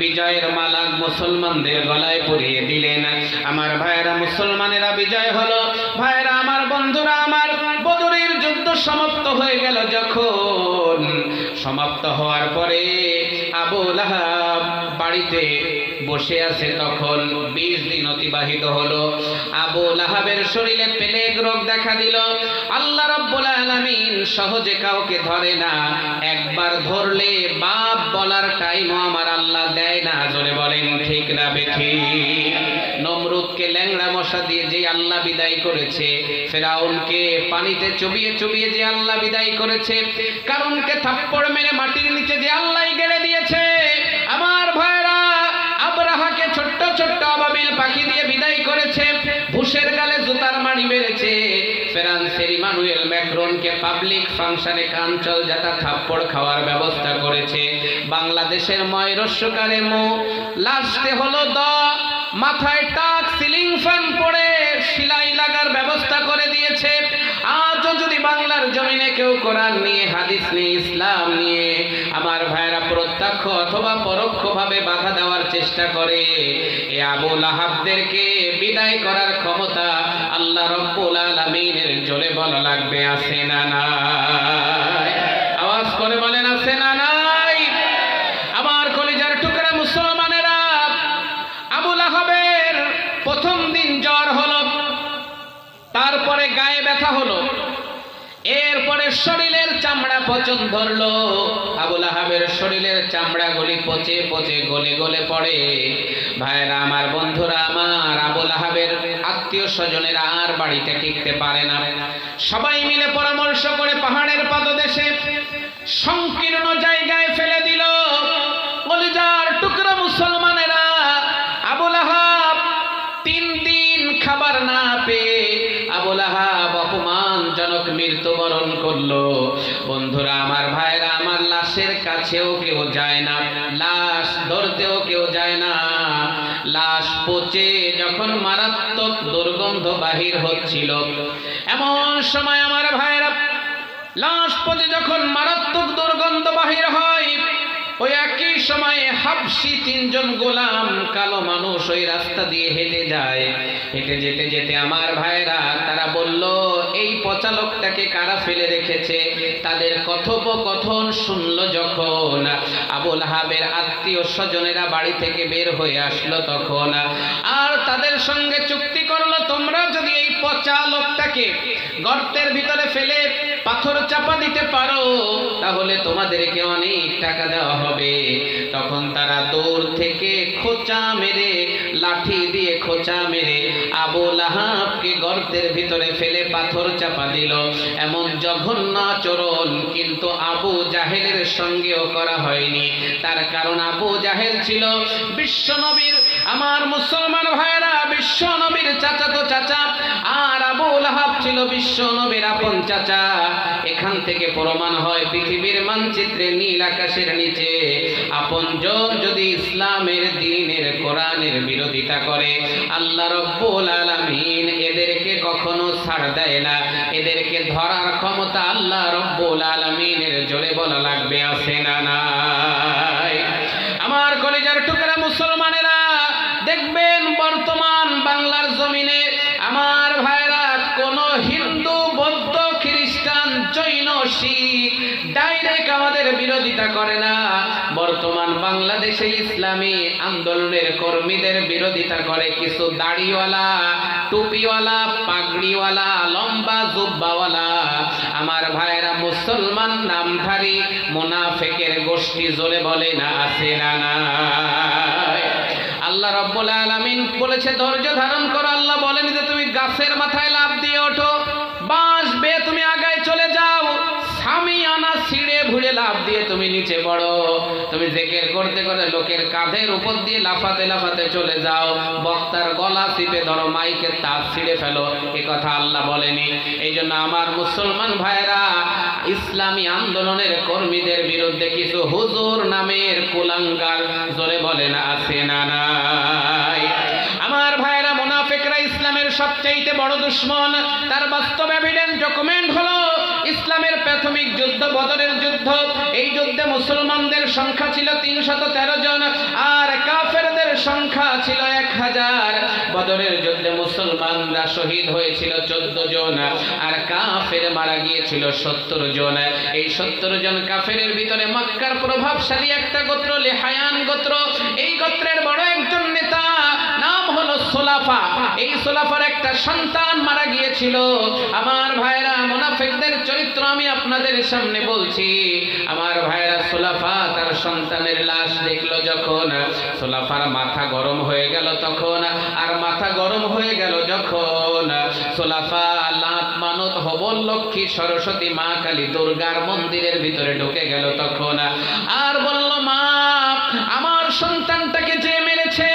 বিজয়ের মালা মুসলমানদের গলায় পরিয়ে দিলেন। আমার ভাইরা, মুসলমানেরা বিজয় হলো। ভাইরা আমার, বন্ধুরা আমার, বদরের যুদ্ধ সমাপ্ত হয়ে গেল। যখন সমাপ্ত হওয়ার পরে আবু লাহাব বাড়িতে বসে আছে তখন 20 দিন অতিবাহিত হলো। আবু লাহাবের শরীরে প্লেগ রোগ দেখা দিল। আল্লাহ রাব্বুল আলামিন সহজে কাউকে ধরে না, একবার ধরলে বাপ বলার টাইমও আমার আল্লাহ দেয় না। জোরে বলেন ঠিক না বেঠিক? নমরুদকে ল্যাংড়া মশা দিয়ে যে আল্লাহ বিদায় করেছে, ফেরাউনকে পানিতে চুবিয়ে চুবিয়ে যে আল্লাহ বিদায় করেছে, কারণকে থাপ্পড় মেরে মাটির নিচে যে আল্লাহ গেড়ে দিয়েছে, আমার ভাইরা আবরাহাকে ছোট্ট ছোট্ট আবাবিল পাখি দিয়ে বিদায় করেছে, ভুষের গালে জুতার মাড়ি মেরেছে, ফ্রান্সের ইমানুয়েল ম্যাক্রনকে পাবলিক ফাংশনে কাঞ্চল জাতা থাপ্পড় খাওয়ার ব্যবস্থা করেছে, বাংলাদেশের ময়রস্যকারে লাস্টে হলো মাথায় টাক সিলিং ফ্যান পড়ে সেলাই লাগার ব্যবস্থা করে দিয়েছে। আজও যদি বাংলার জমিনে কেউ কোরআন নিয়ে, হাদিস নিয়ে, ইসলাম নিয়ে আমার ভাইরা প্রত্যক্ষ অথবা পরোক্ষভাবে বাধা দেওয়ার চেষ্টা করে, এই আবু লাহাবদেরকে বিদায় করার ক্ষমতা আল্লাহ রাব্বুল আলামিনের। জোরে বলা লাগবে আছে না নাই? আওয়াজ করে বলেন আছে না নাই? আমার কলিজার টুকরা মুসলমানেরা, আবু লাহাবের প্রথম দিন জ্বর হলো, তারপরে গায়ে ব্যথা হলো, এরপরে শরীরের চামড়া পচন ধরলো। আবু লাহাবের শরীরের চামড়াগুলি পচে পচে গলে গলে পড়ে। ভাইরা আমার, বন্ধুরা আমার, আবু লাহাবের আত্মীয় স্বজনেরা আর বাড়িতে টিকতে পারে না। সবাই মিলে পরামর্শ করে পাহাড়ের পাদদেশে সংকীর্ণ জায়গায় ফেলে দিল। কলিজার টুকরা মুসলমানেরা, আবু লাহাব 3 দিন খাবার না পেয়ে আবু লাহাব অপমানজনক মৃত্যুবরণ করলো। বন্ধুরা আমার, ভাইরা আমার, লাশের কাছেও কেউ যায় না, লাশ ধরতেও কেউ যায় না। লাশ পচে যখন মারাত্মক দুর্গন্ধ বাহির হচ্ছিল, এমন সময় আমার ভাইরা, লাশ পচে যখন মারাত্মক দুর্গন্ধ বাহির হয়, ওই একই সময়ে হাবশি 3 জন গোলাম কালো মানুষ ওই রাস্তা দিয়ে হেঁটে যায়। হেঁটে যেতে যেতে আমার ভাইরা তারা বলল, এই পচা লোকটাকে কারা ফেলে রেখেছে? তাদের কথোপকথন শুনল যখন আবু লাহাবের আত্মীয় স্বজনেরা বাড়ি থেকে বের হয়ে আসলো তখন, আর তাদের সঙ্গে চুক্তি করলো, তোমরা যদি এই পচা লোকটাকে গর্তের ভিতরে ফেলে পাথর চাপা দিতে পারো তাহলে তোমাদেরকে অনেক টাকা দেওয়া হবে। তখন তারা দূর থেকে খোঁচা মেরে, লাঠি দিয়ে খোঁচা মেরে আবু লাহাবকে গর্তের ভিতরে ফেলে পাথর চাপা দিল। এমন জঘন্য আচরণ কিন্তু আবু জাহেলের সঙ্গেও করা হয়নি। তার কারণ আবু জাহেল ছিল বিশ্ব নবীর, আমার মুসলমান ভাইয়েরা, বিশ্ব নবীর চাচাতো চাচা, আর আবু লাহাব ছিল বিশ্ব নবীর আপন চাচা। এখান থেকে প্রমাণ হয় পৃথিবীর মানচিত্রে নীল আকাশের নিচে আপনজন যদি ইসলামের দ্বীনের কোরআনের বিরোধিতা করে, আল্লাহ রাব্বুল আলামিন এদেরকে কখনো ছাড় দেয় না। এদেরকে ধরার ক্ষমতা আল্লাহ রাব্বুল আলামিনের। জোরে বলা লাগবে আছে না নাই? আমার কলিজার টুকরা মুসলমানেরা, দেখবেন বর্তমান বাংলার জমিনে আমার ভাইরা কোন হিন্দু, বৌদ্ধ, খ্রিস্টান, জৈন, শিখ ডাইরেক্ট আমাদের বিরোধিতা করে না। বর্তমান বাংলাদেশে ইসলামী আন্দোলনের কর্মীদের বিরোধিতা করে কিছু দাড়িওয়ালা, টুপিওয়ালা, পাগড়িওয়ালা, লম্বা জুব্বাওয়ালা আমার ভাইরা মুসলমান নামধারী মুনাফিকের গোষ্ঠী। জোরে বলে না আছে না নাই? আল্লাহ রাব্বুল আলামিন বলেছে ধৈর্য ধারণ করো। আল্লাহ বলেন যে তুমি গাছের মাথায় লাফ দিয়ে ওঠো, বাঁশ বেয়ে তুমি আগায় চলে যাও, সামিয়ানা ছিঁড়ে ভুড়ে লাফ দিয়ে তুমি নিচে পড়ো, তুমি জিকির করতে করতে লোকের কাঁধের উপর দিয়ে লাফাতে লাফাতে চলে যাও, বক্তার গলা চিপে ধরো, মাইকের তার ছিঁড়ে ফেলো, এ কথা আল্লাহ বলেনি। এই জন্য আমার মুসলমান ভাইরা, ইসলামী আন্দোলনের কর্মীদের বিরুদ্ধে কিছু হুজুর নামের কুলাঙ্গার, জোরে বলে না আছে না নাই? আমার ভাইরা, মুনাফিকরা ইসলামের সবচেয়ে বড় দুশমন। তার বাস্তব এভিডেন্স ডকুমেন্ট হলো ইসলামের প্রাথমিক যুদ্ধ, বদরের যুদ্ধ। এই যুদ্ধে মুসলমানদের সংখ্যা ছিল 313 জন, আর কাফেরদের সংখ্যা ছিল 1000। বদরের যুদ্ধে মুসলমানরা শহীদ হয়েছিল 14 জন, আর কাফের মারা গিয়েছিল 70 জন। এই 70 জন কাফেরের ভিতরে মক্কার প্রভাবশালী একটা গোত্র লেহায়ান গোত্র, এই গোত্রের বড় একজন নেতা নাম হলো সুলাফা। এই সুলাফার একটা সন্তান মারা গিয়েছিল। আমার ভাইরা, মুনাফিকদের চরিত্র আমি আপনাদের সামনে বলছি। আমার ভাইরা, সুলাফা তার সন্তানের লাশ দেখলো যখন, সুলাফার মাথা গরম হয়ে গেল তখন, আর মাথা গরম হয়ে গেল যখন সুলাফা লাত মানত হবল লক্ষ্মী সরস্বতী মা কালী দুর্গার মন্দিরের ভিতরে ঢুকে গেল তখন, আর বলল, মা, আমার সন্তানটাকে যে মেরেছে,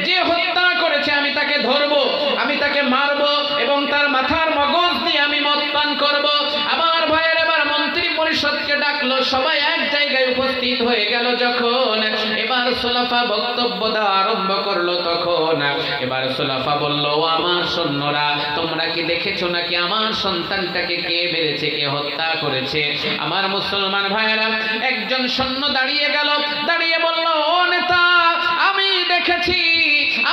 যে হত্যা করেছে, আমি তাকে ধরবো, আমি তাকে মারবো এবং তার মাথার মগজ দিয়ে আমি মদ পান করবো। আমার ভাইয়ের এবার মন্ত্রী পরিষদকে ডাকলো, সবাই এক জায়গায় উপস্থিত হয়ে গেল যখন, এবার সুলাফা বক্তব্য দেওয়া আরম্ভ করলো তখন এবার সুলাফা বলল, ও আমার সৈন্যরা, তোমরা কি দেখেছো নাকি আমার সন্তানটাকে কে মেরেছে, কে হত্যা করেছে? আমার মুসলমান ভাইয়েরা, একজন সৈন্য দাঁড়িয়ে গেল, দাঁড়িয়ে বলল, ও নেতা, আমি দেখেছি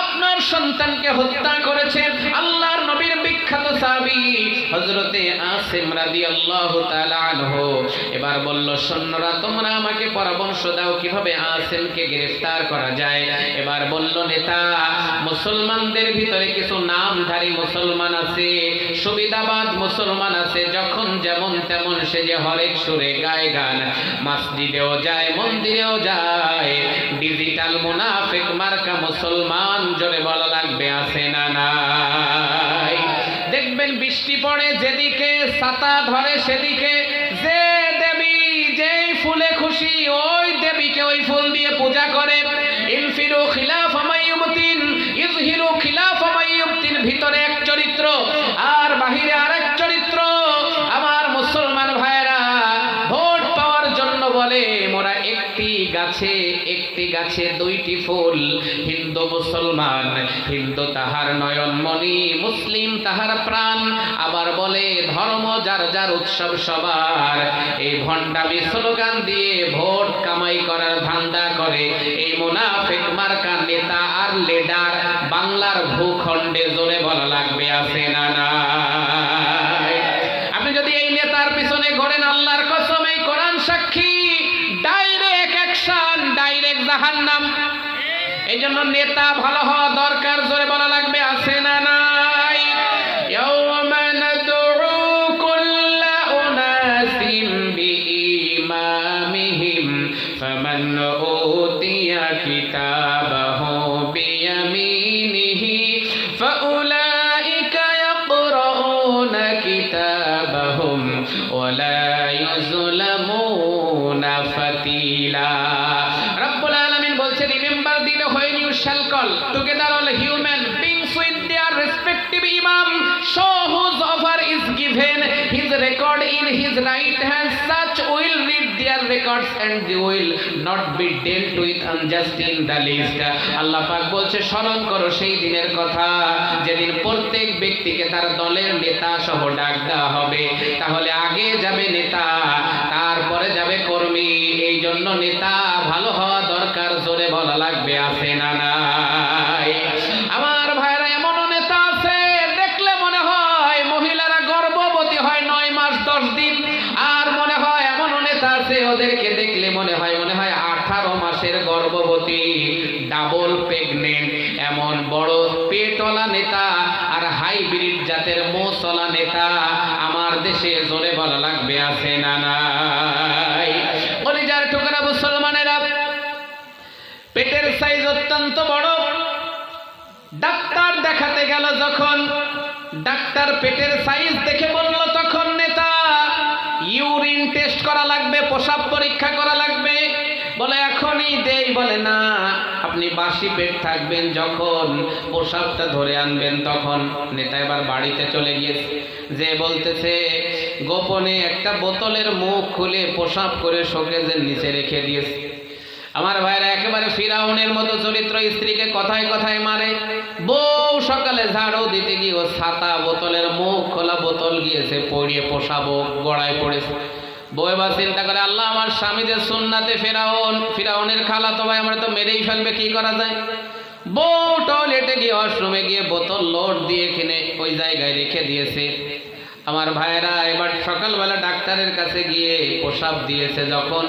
আপনার সন্তানকে হত্যা করেছে আল্লাহর নবীর বিখ্যাত সাহাবী হযরতে আসিম রাদিয়াল্লাহু তাআলা আনহু। এবার বলল, সৈন্যরা, তোমরা আমাকে পরামর্শ দাও কিভাবে আসিমকে গ্রেফতার করা যায়। এবার বলল নেতা, মুসলমানদের ভিতরে কিছু নামধারী মুসলমান আছে, সুবিধাবাদ মুসলমান আছে, যখন যেমন তেমন সে যে হরেক সুরে গায় গান, মসজিদেও যায়, মন্দিরেও যায়। ডিজিটাল মুনাফিক মার্কা মুসলমান, জোরে বলা লাগবে, আছে না নাই? দেখবেন বৃষ্টি পড়ে যেদিকে, ছাতা ধরে সেদিকে, যে দেবী যেই ফুলে খুশি ওই দেবীকে ওই ফুল দিয়ে পূজা করে। ইনফিরু খিলাফা মাইয়ুবতিন ইযহিরু খিলাফা মাইয়ুবতিন, ভিতরে এক চরিত্র আর বাহিরে আরেক চরিত্র। আমার মুসলমান ভাইরা, ভোট পাওয়ার জন্য বলে মোরা একটি গাছে দুইটি ফুল। হিন্দু মুসলমান, হিন্দু তাহার নয়নমণি, মুসলিম তাহার প্রাণ। আবার বলে ধর্ম যার যার, উৎসব সবার। এই ভণ্ডামি স্লোগান দিয়ে ভোট কামাই করার ধান্দা করে এই মুনাফিক মার্কা নেতা আর লিডার বাংলার ভূখণ্ডে, জোরে বলা লাগবে, আছে না নাই? আপনি যদি এই নেতার পিছনে ঘোরেন, আল্লাহর কসম, এই কোরআন সাক্ষী, ডাইরেক্ট অ্যাকশন, ডাইরেক্ট জাহান্নাম। এই জন্য নেতা ভালো হওয়া দরকার, জোরে বলা লাগবে, আছে না নাই? ইয়াওমা নাদউ কুল্লা উনাসিম বিইমামিহিম ফামান উতিয়া কিতাবাহু বিয়ামিনিহি ফাউলাইকা ইয়াকরাউনা কিতাবাহুম ওয়ালা ইউযলামুনা ফাতিলা। রব্বুল আলামিন বলছে, remember the day when you shall call together all human beings with their respective imam, so whose offer is given his record in his right hand, such will read their records and they will not be dealt with unjust in the least. আল্লাহ পাক বলছে, স্মরণ করো সেই দিনের কথা যেদিন প্রত্যেক ব্যক্তিকে তার দলের নেতা সহ ডাক দেওয়া হবে। তাহলে আগে যাবে নেতা, তারপরে যাবে কর্মী। এই জন্য নেতা ভালো হওয়া দরকার, জোরে বলা লাগবে, আছে না নাই? আমার ভাইরা, এমনও নেতা আছে দেখলে মনে হয় মহিলারা গর্ভবতী হয় 9 মাস 10 দিন, আর মনে হয় এমনও নেতা আছে ওদেরকে দেখলে মনে হয় 18 মাসের গর্ভবতী, ডাবল প্রেগনেন্ট। এমন বড় পেটওয়ালা নেতা আর হাইব্রিড জাতের মোচলা নেতা আমার দেশে, জোরে বলা লাগবে, আছে না নাই? কলিজার টুকরা মুসলমানেরা, পেটের সাইজ অত্যন্ত বড়। ডাক্তার দেখাতে গেল যখন, ডাক্তার পেটের সাইজ দেখে বলল তখন নেতা, ইউরিন টেস্ট করা লাগবে, প্রস্রাব পরীক্ষা করা লাগবে। বলে এখনই দেই? বলে না, আপনি বাসি পেট থাকবেন, যখন প্রস্রাবটা ধরে আনবেন তখন। নেতা এবার বাড়িতে চলে গিয়েছে, যে বলতেছে গোপনে একটা বোতলের মুখ খুলে প্রস্রাব করে শোকেজের নিচে রেখে দিয়েছে। আমার ভাইরা, একেবারে ফিরাউনের মতো চরিত্র, স্ত্রীকে কথায় কথায় মারে। বউ সকালে ঝাড়ু দিতে গিয়ে ও ছাতা, বোতলের মুখ খোলা বোতল গিয়েছে পড়িয়ে, পোষাবো গড়ায় পড়েছে। বউ এবার চিন্তা করে, আল্লাহ, আমার স্বামী যে সুন্নাতে ফিরাউনের খালাতো ভাই, আমরা তো মেরেই ফেলবে, কি করা যায়? বউ টয়লেটে গিয়ে ওয়াশরুমে গিয়ে বোতল লোড দিয়ে কিনে ওই জায়গায় রেখে দিয়েছে। আমার ভাইয়েরা এবার সকালবেলা ডাক্তারের কাছে গিয়ে প্রসাব দিয়েছে যখন,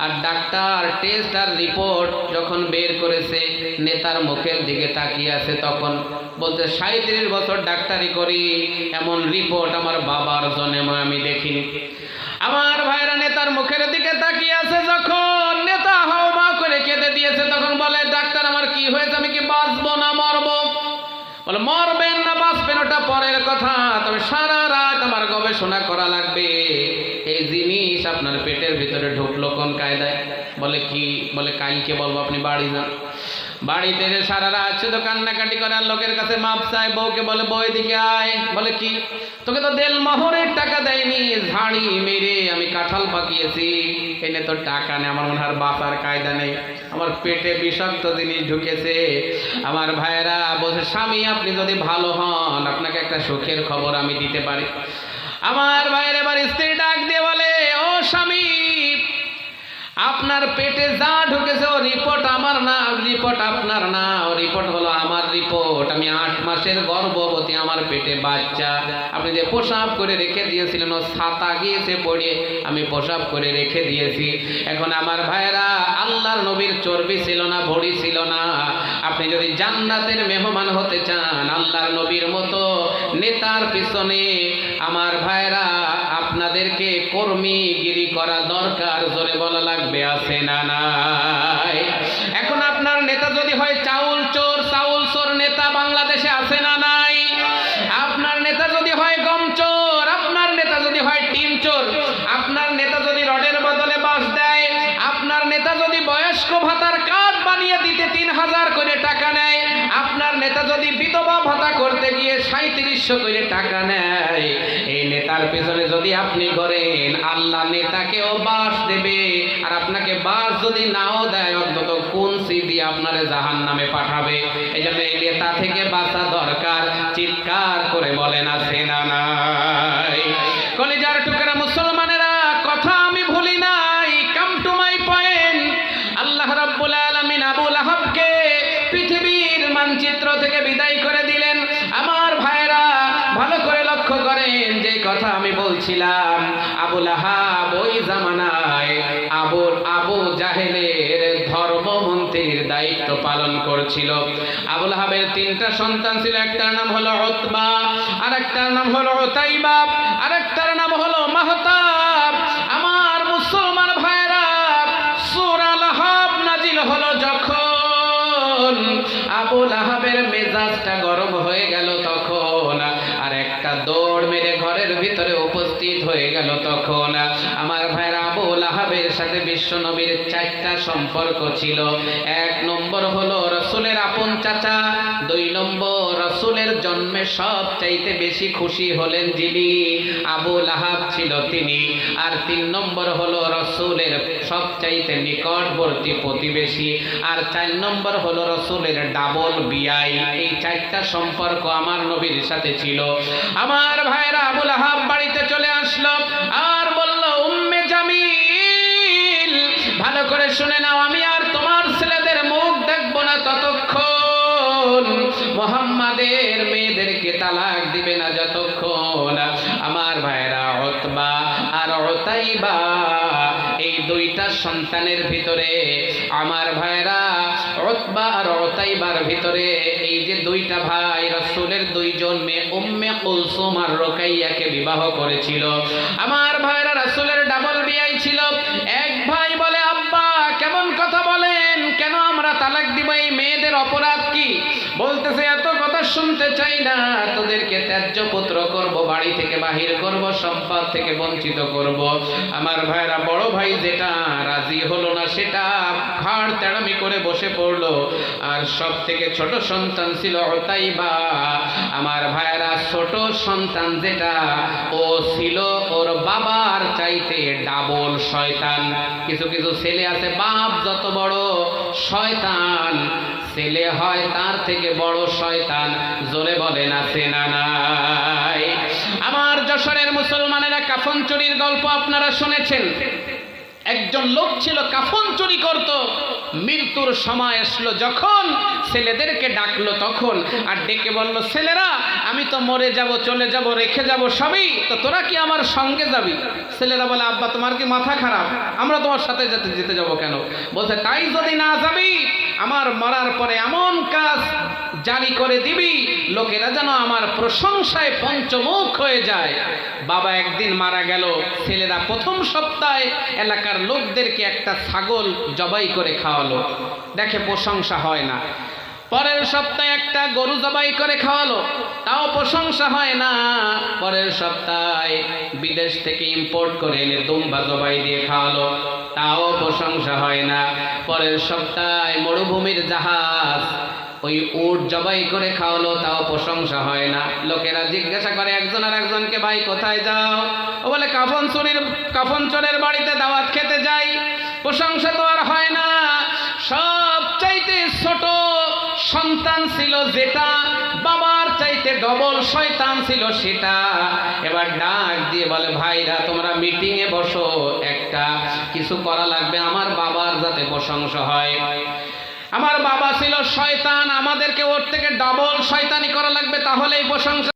আর ডাক্তার টেস্ট আর রিপোর্ট যখন বের করেছে, নেতার মুখের দিকে তাকিয়ে আছে, তখন বলতে 37 বছর ডাক্তারি করি, এমন রিপোর্ট আমার বাবার জন্মে আমি দেখিনি। আমার ভাইরা নেতার মুখের দিকে তাকিয়ে আছে যখন, নেতা হাওয়া করে কেঁদে দিয়েছে, তখন বলে ডাক্তার আমার কি হয়েছে, আমি কি বাঁচবো না মরবো? বলে মরবেন না বাঁচবেন ওটা পরের কথা, তবে সারা রাত আমার গবেষণা করা লাগবে এই জিনিস আপনার পেটের ভিতরে ঢুকলো কোন কায়দায়। বলে কি? বলে কালকে বলবো, আপনি বাড়ি যান। বাড়িতে যে সারা রাত শুধু কান্নাকাটি করার, লোকের কাছে মাপ চায়, বউকে বলে বউ এদিকে আয়। বলে কি? তোকে তো দেল মোহরের টাকা দেয়নি, ঝাড়ি মেরে আমি কাঁঠাল পাকিয়েছি, এনে তো টাকা নেই, আমার মনে হয় বাঁচার কায়দা নেই, আমার পেটে বিষাক্ত জিনিস ঢুকেছে। আমার ভাইয়েরা বলছে স্বামী আপনি যদি ভালো হন আপনাকে একটা সুখের খবর আমি দিতে পারি। আমার ভাইয়ের এবার স্ত্রী ডাক দিয়ে বলে ও স্বামী, আপনার পেটে যা ঢুকেছে ও রিপোর্ট আমার না, রিপোর্ট আপনার না, ও রিপোর্ট হলো আমার রিপোর্ট। আমি 8 মাসের গর্ভবতী, আমার পেটে বাচ্চা। আপনি যে প্রসাব করে রেখে দিয়েছিলেন ও ছাতা গিয়েছে পড়ে, আমি প্রসাব করে রেখে দিয়েছি। এখন আমার ভাইয়েরা আল্লাহর নবীর চর্বি ছিল না, ভড়ি ছিল না। আপনি যদি জান্নাতের মেহমান হতে চান আল্লাহর নবীর মতো নেতার পিছনে, আমার ভাইয়েরা আপনাদেরকে কর্মীগিরি করা দরকার। জোরে বলা লাগবে, আছে না নাই? এখন আপনার নেতা যদি হয় চাউল চোর নেতা বাংলাদেশে আছে না নাই? আপনার নেতা যদি হয় গম চোর, আপনার নেতা যদি হয় টিন চোর, আপনার নেতা যদি রডের বদলে বাঁশ দেয়, আপনার নেতা যদি বয়স্ক ভাতার কার্ড বানিয়ে দিতে 3000 করে টাকা নেয়, আপনার নেতা যদি বিধবা ভাতা করতে গিয়ে 3700 করে টাকা নেয়, এই নেতার পেছনে যদি আপনি করেন আল্লাহ নেতাকেও বাস দেবে, আর আপনাকে বাস যদি নাও দেয় অন্তত কুনসি দিয়ে আপনারে জাহান্নামে পাঠাবে। এই জন্য এই নেতা থেকে বাঁচা দরকার। চিৎকার করে বলেন আছে না নাই? কলিজার টুকরা মুসলমানেরা, কথা আমি ভুলি নাই, কাম টু মাই পয়েন্ট। আল্লাহ রাব্বুল আলামিন আবু লাহাবকে পৃথিবীর মানচিত্র থেকে বিদায় করে দিলেন। আমার ভাইরা ভালো করে লক্ষ্য করেন, যে কথা আমি বলছিলাম, আবু লাহাব ওই জামানায় আবু জাহেলের ধর্মমন্ত্রীর দায়িত্ব পালন করছিল। আবু লাহাবের 3টা সন্তান ছিল, একটার নাম হলো উতবা, আরেকটার নাম হলো উতাইবা, আরেকটার নাম হলো মাহতাব। আমার মুসলমান ভাইরা, সূরা লাহাব নাজিল হলো যখন, আবু লাহাবের মেজাজটা গরম হয়ে গেল তখন, আর একটা দৌড় মেরে ঘরের ভিতরে উপস্থিত হয়ে গেল তখন। আমার ভাইরা আবু লাহাবের সাথে বিশ্ব নবীর 4টা সম্পর্ক ছিল। 1 নম্বর হলো রাসূলের আপন চাচা, 2 নম্বর রাসূলের জন্মে সব চাইতে বেশি খুশি হলেন যিনি, আবু লাহাব ছিল তিনি, আর 3 নম্বর হলো রাসূলের সব চাইতে নিকটবর্তী প্রতিবেশী, আর 4 নম্বর হলো রাসূলের ডাবল বিআই। এই 4টা সম্পর্ক আমার নবীর সাথে ছিল। আমার ভাইরা আবু লাহাব বাড়িতে চলে আসলো আর বলল, উম্মে জামিল ভালো করে শুনে নাও, আমি আর তোমার ছেলেদের মুখ দেখবো না ততক্ষণ, মুহাম্মাদের মেয়েদেরকে তালাক দিবে না যতক্ষণ। আমার ভাইরা উতবা আর উতাইবা এই 2টা সন্তানের ভিতরে, আমার ভাইরা উতবা আর উতাইবার ভিতরে এই যে 2টা ভাই রাসূলের 2 জন মেয়ে উম্মে কুলসুম আর রুকাইয়াকে বিবাহ করেছিল। আমার ভাইরা রাসূলের ডাবল বিআই ছিল। এক ভাই বলে, আব্বা কেমন কথা বলেন, কেন আমরা তালাক দিব, এই মেয়েদের অপরাধ কি? বলতেছে এত কথা শুনতে চাই না, তোদেরকে ত্যায্য পুত্র করব, বাড়ি থেকে বাহির করব, সম্পদ থেকে বঞ্চিত করব। আমার ভাইরা বড় ভাই যেটা রাজি হলো না সেটা ঘাড় তেড়ামি করে বসে পড়লো। আর সব থেকে ছোট সন্তান ছিল উতাইবা। আমার ভাইরা ছোট সন্তান যেটা, ও ছিল ওর বাবার চাইতে ডাবল শয়তান। কিছু কিছু ছেলে আছে বাপ যত বড় শয়তান, ছেলে হয় তার থেকে বড় শয়তান। জোরে বলেন আছে না নাই? আমার যশোরের মুসলমানেরা কাফন চুরির গল্প আপনারা শুনেছেন। একজন লোক ছিল কাফন চুরি করত। মৃত্যুর সময় আসলো যখন ছেলেদেরকে ডাকলো তখন, আর ডেকে বলল, ছেলেরা আমি তো মরে যাব, চলে যাব, রেখে যাব সবই, তো তোরা কি আমার সঙ্গে যাবি? ছেলেরা বলে, আব্বা তোমার কি মাথা খারাপ? আমরা তোমার সাথে যেতে যাব কেন? বলছে, তাই যদি না যাবি আমার মরার পরে এমন কাজ জারি করে দিবি লোকেরা যেন আমার প্রশংসায় পঞ্চমুখ হয়ে যায়। বাবা একদিন মারা গেল, ছেলেরা প্রথম সপ্তাহে এলাকার লোকদেরকে একটা ছাগল জবাই করে খাওয়ালো, দেখে প্রশংসা হয় না। পরের সপ্তাহে একটা গরু জবাই করে খাওয়ালো, তাও প্রশংসা হয় না। পরের সপ্তাহে বিদেশ থেকে ইম্পোর্ট করে এনে দুম্বা জবাই দিয়ে খাওয়ালো, তাও প্রশংসা হয় না। পরের সপ্তাহে মরুভূমির জাহাজ ওই উট জবাই করে খাওয়ালো, তাও প্রশংসা হয় না। লোকেরা জিজ্ঞাসা করে একজন আর একজনকে, ভাই কোথায় যাও? ও বলে, কাফন চোরের বাড়িতে দাওয়াত খেতে যাই। প্রশংসা তো আর হয় না। সবচাইতে ছোট সন্তান ছিল যেটা, বাবার চাইতে ডবল শয়তান ছিল সেটা। এবার ডাক দিয়ে বলে, ভাইরা তোমরা মিটিং এ বসো, একটা কিছু করা লাগবে আমার বাবার যাতে প্রশংসা হয়। আমার বাবা ছিল শয়তান, আমাদেরকে ওর থেকে ডবল শয়তানি করা লাগবে, তাহলেই প্রশংসা